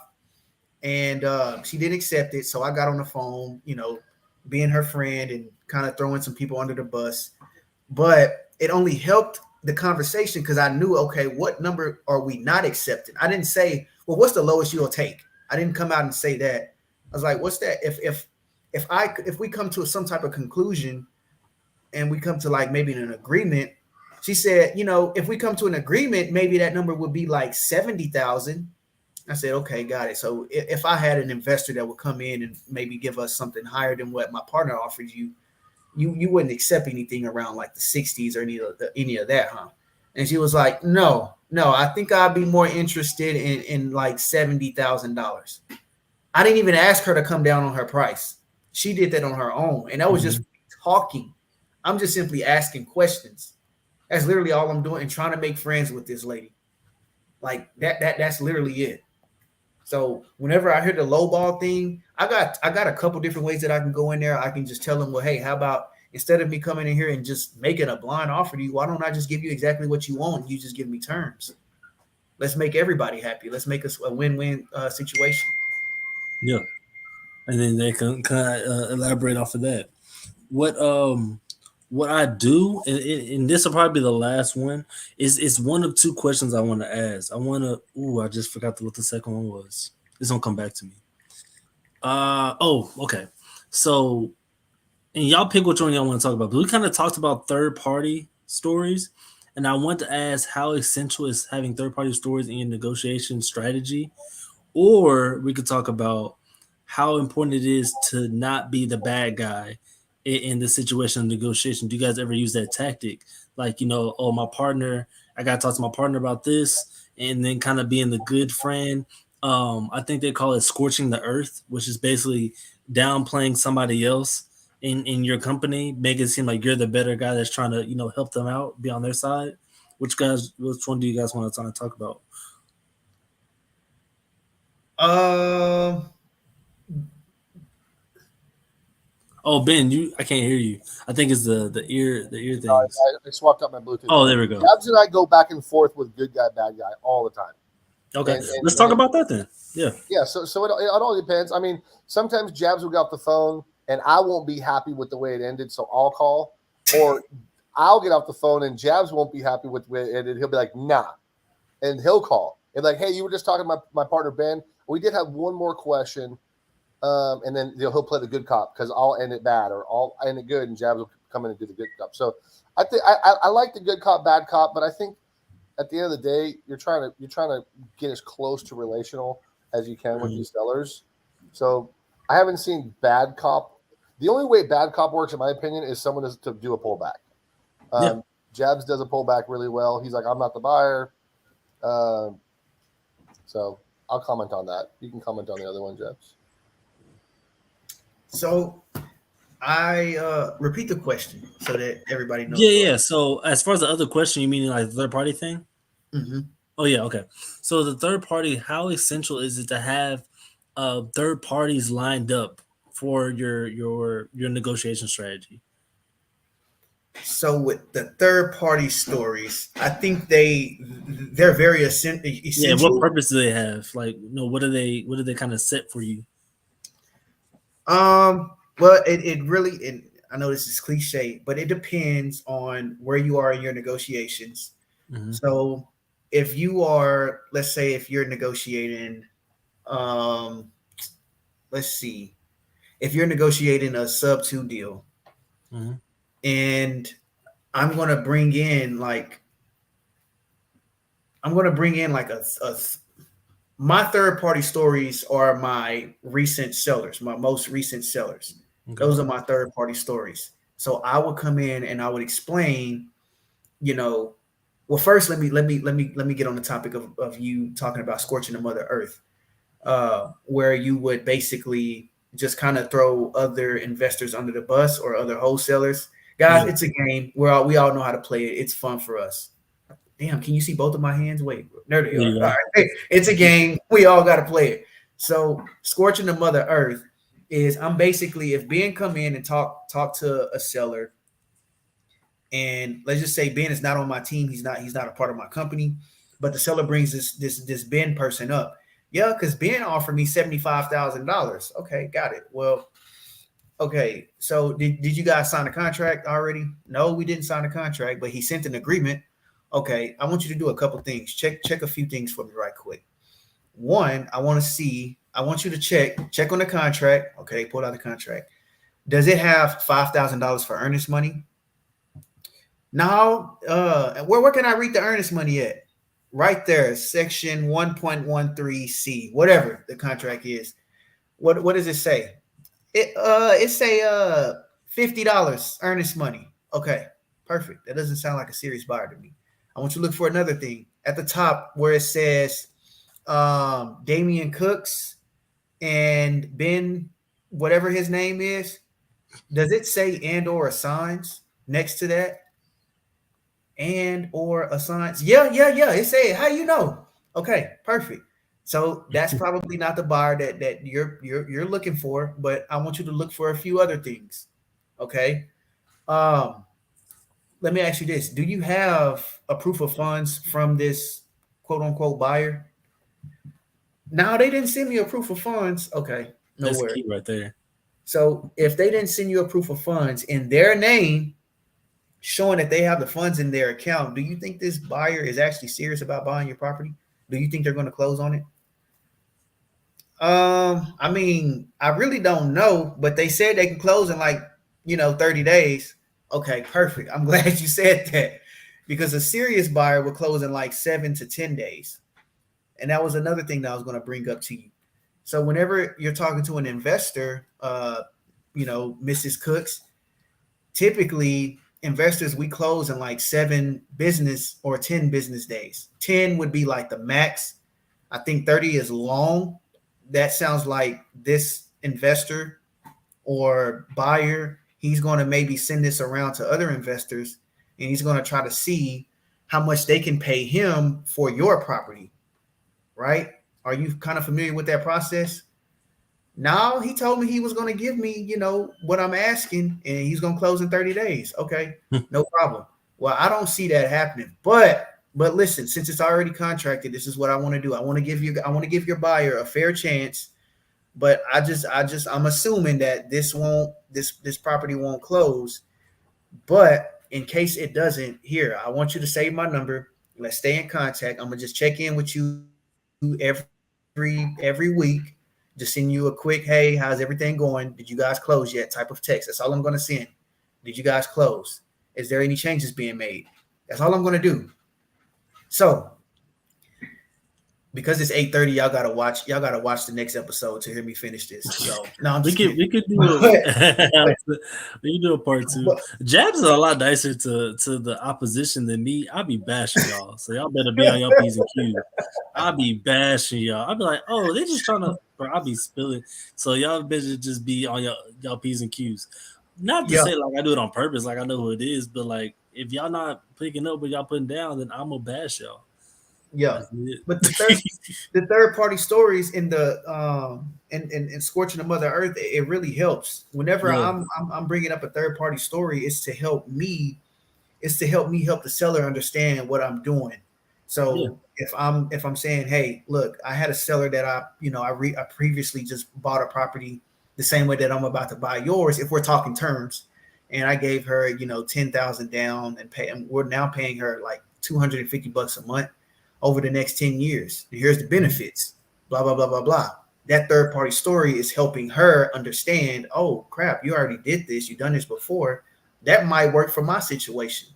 and she didn't accept it. So I got on the phone, being her friend and kind of throwing some people under the bus. But it only helped the conversation because I knew, okay, what number are we not accepting? I didn't say, well, what's the lowest you'll take? I didn't come out and say that. I was like, what's that? If we come to some type of conclusion and we come to like maybe an agreement, she said, if we come to an agreement, maybe that number would be like 70,000. I said, okay, got it. So if I had an investor that would come in and maybe give us something higher than what my partner offered you, you wouldn't accept anything around like the 60s or any of that, huh? And she was like, no, I think I'd be more interested in like $70,000. I didn't even ask her to come down on her price. She did that on her own. And that was just talking. I'm just simply asking questions. That's literally all I'm doing and trying to make friends with this lady. Like that's literally it. So whenever I hear the low ball thing, I got a couple different ways that I can go in there. I can just tell them, well, hey, how about instead of me coming in here and just making a blind offer to you, why don't I just give you exactly what you want? You just give me terms. Let's make everybody happy. Let's make us a win-win situation. Yeah, and then they can kind of elaborate off of that. What I do, and this will probably be the last one, is one of two questions I want to ask. I just forgot what the second one was. It's gonna come back to me. Okay. So, and y'all pick which one y'all want to talk about. But we kind of talked about third party stories, and I want to ask how essential is having third party stories in your negotiation strategy, or we could talk about how important it is to not be the bad guy in the situation of negotiation. Do you guys ever use that tactic? Like, oh, I got to talk to my partner about this, and then kind of being the good friend. I think they call it scorching the earth, which is basically downplaying somebody else in your company, make it seem like you're the better guy that's trying to, help them out, be on their side. Which one do you guys want to talk about? Oh, Ben, I can't hear you. I think it's the ear things. I swapped out my Bluetooth. Oh, there we go. Gabs and I go back and forth with good guy, bad guy all the time. Okay, let's talk about that then. Yeah. Yeah. So it all depends. I mean, sometimes Jabs will get off the phone and I won't be happy with the way it ended, so I'll call, or I'll get off the phone and Jabs won't be happy with the way it ended. He'll be like, nah, and he'll call and like, hey, you were just talking to my partner Ben. We did have one more question. And then he'll play the good cop because I'll end it bad or I'll end it good, and Jabs will come in and do the good cop. So I think I like the good cop, bad cop, but I think at the end of the day, you're trying to get as close to relational as you can with these sellers. So I haven't seen bad cop. The only way bad cop works, in my opinion, is someone is to do a pullback. Jabs does a pullback really well. He's like, I'm not the buyer. So I'll comment on that. You can comment on the other one, Jabs. So I repeat the question so that everybody knows. Yeah. So as far as the other question, you mean like the third party thing? Mm-hmm. Oh yeah, okay. So the third party, how essential is it to have third parties lined up for your negotiation strategy? So with the third party stories, I think they're very Yeah, what essential. purpose do they have? Like, what do they kind of set for you? Well, it really, and I know this is cliche, but it depends on where you are in your negotiations. Hmm. So if you are, let's say, if you're negotiating, um, let's see, if you're negotiating a sub two deal, Hmm. and I'm gonna bring in like I'm gonna bring in like a my third party stories are my recent sellers, my most recent sellers. Okay. Those are my third party stories. So I would come in and I would explain, you know, well, first let me get on the topic of you talking about scorching the mother earth, where you would basically just kind of throw other investors under the bus or other wholesalers. Guys, Yeah. it's a game. We all know how to play it. It's fun for us. Damn, can you see both of my hands? Wait, there they There are. you All go. right. Hey, it's a game. We all got to play it. So, scorching the mother earth is I'm basically if Ben come in and talk to a seller, and let's just say Ben is not on my team. He's not a part of my company, but the seller brings this Ben person up. Yeah, because Ben offered me $75,000. Okay, got it. Well, okay. So did you guys sign a contract already? No, we didn't sign a contract, but he sent an agreement. Okay, I want you to do a couple things. Check a few things for me right quick. One, I want you to check on the contract. Okay, pull out the contract. Does it have $5,000 for earnest money? Now, where can I read the earnest money at? Right there, section 1.13C, whatever the contract is. What does it say? It say $50 earnest money. Okay, perfect. That doesn't sound like a serious buyer to me. I want you to look for another thing at the top where it says Damian Cooks and Ben, whatever his name is. Does it say and or assigns next to that? And or assigns? Yeah. It said, how you know? Okay, perfect. So that's probably not the buyer that you're looking for, but I want you to look for a few other things. Okay. Um, Let me ask you this: do you have a proof of funds from this quote unquote buyer? Now they didn't send me a proof of funds. Okay, no That's worries. key right there. So if they didn't send you a proof of funds in their name, showing that they have the funds in their account, do you think this buyer is actually serious about buying your property? Do you think they're going to close on it? I mean, I really don't know, but they said they can close in like 30 days. Okay, perfect. I'm glad you said that because a serious buyer would close in like 7 to 10 days. And that was another thing that I was going to bring up to you. So whenever you're talking to an investor, Mrs. Cooks, typically investors we close in like 7 business or 10 business days. 10 would be like the max. I think 30 is long. That sounds like this investor or buyer, he's going to maybe send this around to other investors and he's going to try to see how much they can pay him for your property, right? Are you kind of familiar with that process? Now he told me he was going to give me, what I'm asking, and he's going to close in 30 days. Okay, no problem. Well, I don't see that happening. But listen, since it's already contracted, this is what I want to do. I want to give your buyer a fair chance. But I'm assuming that this property won't close. But in case it doesn't, here, I want you to save my number. Let's stay in contact. I'm gonna just check in with you every week. Just send you a quick, hey, how's everything going? Did you guys close yet? Type of text. That's all I'm gonna send. Did you guys close? Is there any changes being made? That's all I'm gonna do. So because it's 8:30, y'all gotta watch the next episode to hear me finish this. So no, I'm we just could kidding. we could do But, a we can do a part two. but Jabs is a lot nicer to the opposition than me. I'll be bashing y'all, so y'all better be on your p's and q's. I'll be bashing y'all. I'll be like, oh, they just trying to. Or I'll be spilling. So y'all better just be on y'all p's and q's. Not to yeah, say like I do it on purpose, like I know who it is, but like if y'all not picking up what y'all putting down, then I'm gonna bash y'all. yeah. That's it. But the third party stories in the in scorching the mother earth, it really helps. Whenever Yeah. I'm bringing up a third party story, it's to help me It's to help me help the seller understand what I'm doing. So Yeah. if I'm saying, hey, look, I had a seller that I previously just bought a property the same way that I'm about to buy yours, if we're talking terms, and I gave her, 10,000 down and we're now paying her like $250 a month over the next 10 years. And here's the benefits, blah, blah, blah, blah, blah. That third party story is helping her understand, oh crap, you already did this, you've done this before. That might work for my situation.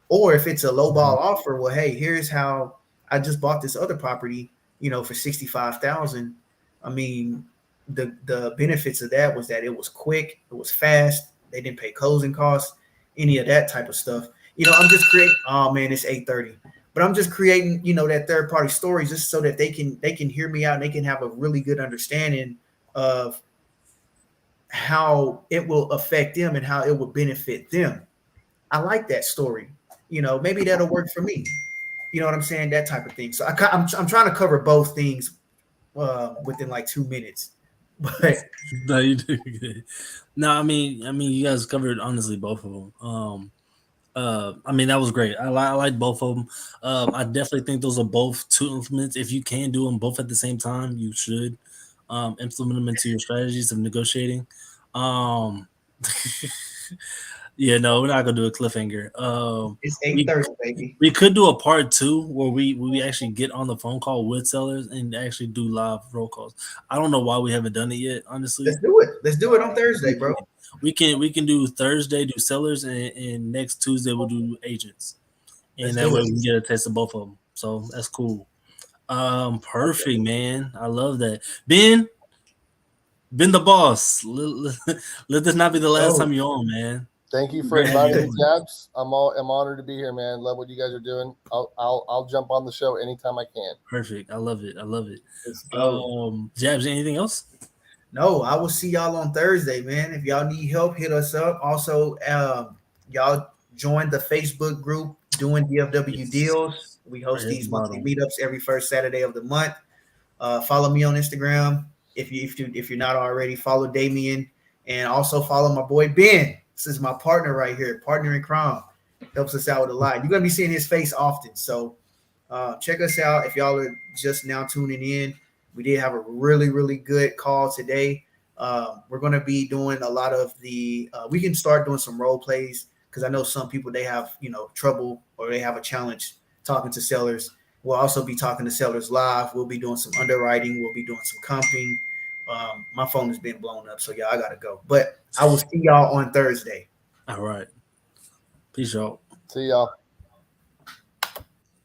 Or if it's a low ball offer, well, hey, here's how I just bought this other property, for 65,000. I mean, the benefits of that was that it was quick, it was fast, they didn't pay closing costs, any of that type of stuff. I'm just creating. Oh man, it's 8:30, but I'm just creating, that third party story just so that they can hear me out and they can have a really good understanding of how it will affect them and how it will benefit them. I like that story. Maybe that'll work for me. You know what I'm saying? That type of thing. So I'm trying to cover both things within like 2 minutes. But No, you do good. No, I mean, you guys covered honestly both of them. I mean, that was great. I like both of them. I definitely think those are both two implements. If you can do them both at the same time, you should implement them into your strategies of negotiating. Um, yeah, no, we're not gonna do a cliffhanger. it's 8:30, baby. We could do a part two where we actually get on the phone call with sellers and actually do live roll calls. I don't know why we haven't done it yet, honestly. Let's do it. Let's do it on Thursday, bro. We can do Thursday, do sellers, and next Tuesday we'll do agents, and that way we can get a taste of both of them. So that's cool. Perfect, man. I love that. Ben the boss. Let this not be the last time you're on, man. Thank you for inviting me, Jabs. I'm honored to be here, man. Love what you guys are doing. I'll jump on the show anytime I can. Perfect. I love it. Jabs, anything else? No, I will see y'all on Thursday, man. If y'all need help, hit us up. Also, y'all join the Facebook group doing DFW deals. We host these monthly meetups every first Saturday of the month. Follow me on Instagram if you're not already. Follow Damien and also follow my boy Ben. This is my partner right here, partner in crime. Helps us out with a lot. You're gonna be seeing his face often, so check us out. If y'all are just now tuning in, we did have a really, really good call today. We're gonna be doing a lot of the. We can start doing some role plays because I know some people they have trouble or they have a challenge talking to sellers. We'll also be talking to sellers live. We'll be doing some underwriting. We'll be doing some comping. My phone has been blown up, so yeah, I gotta go. But I will see y'all on Thursday. All right. Peace out. See y'all.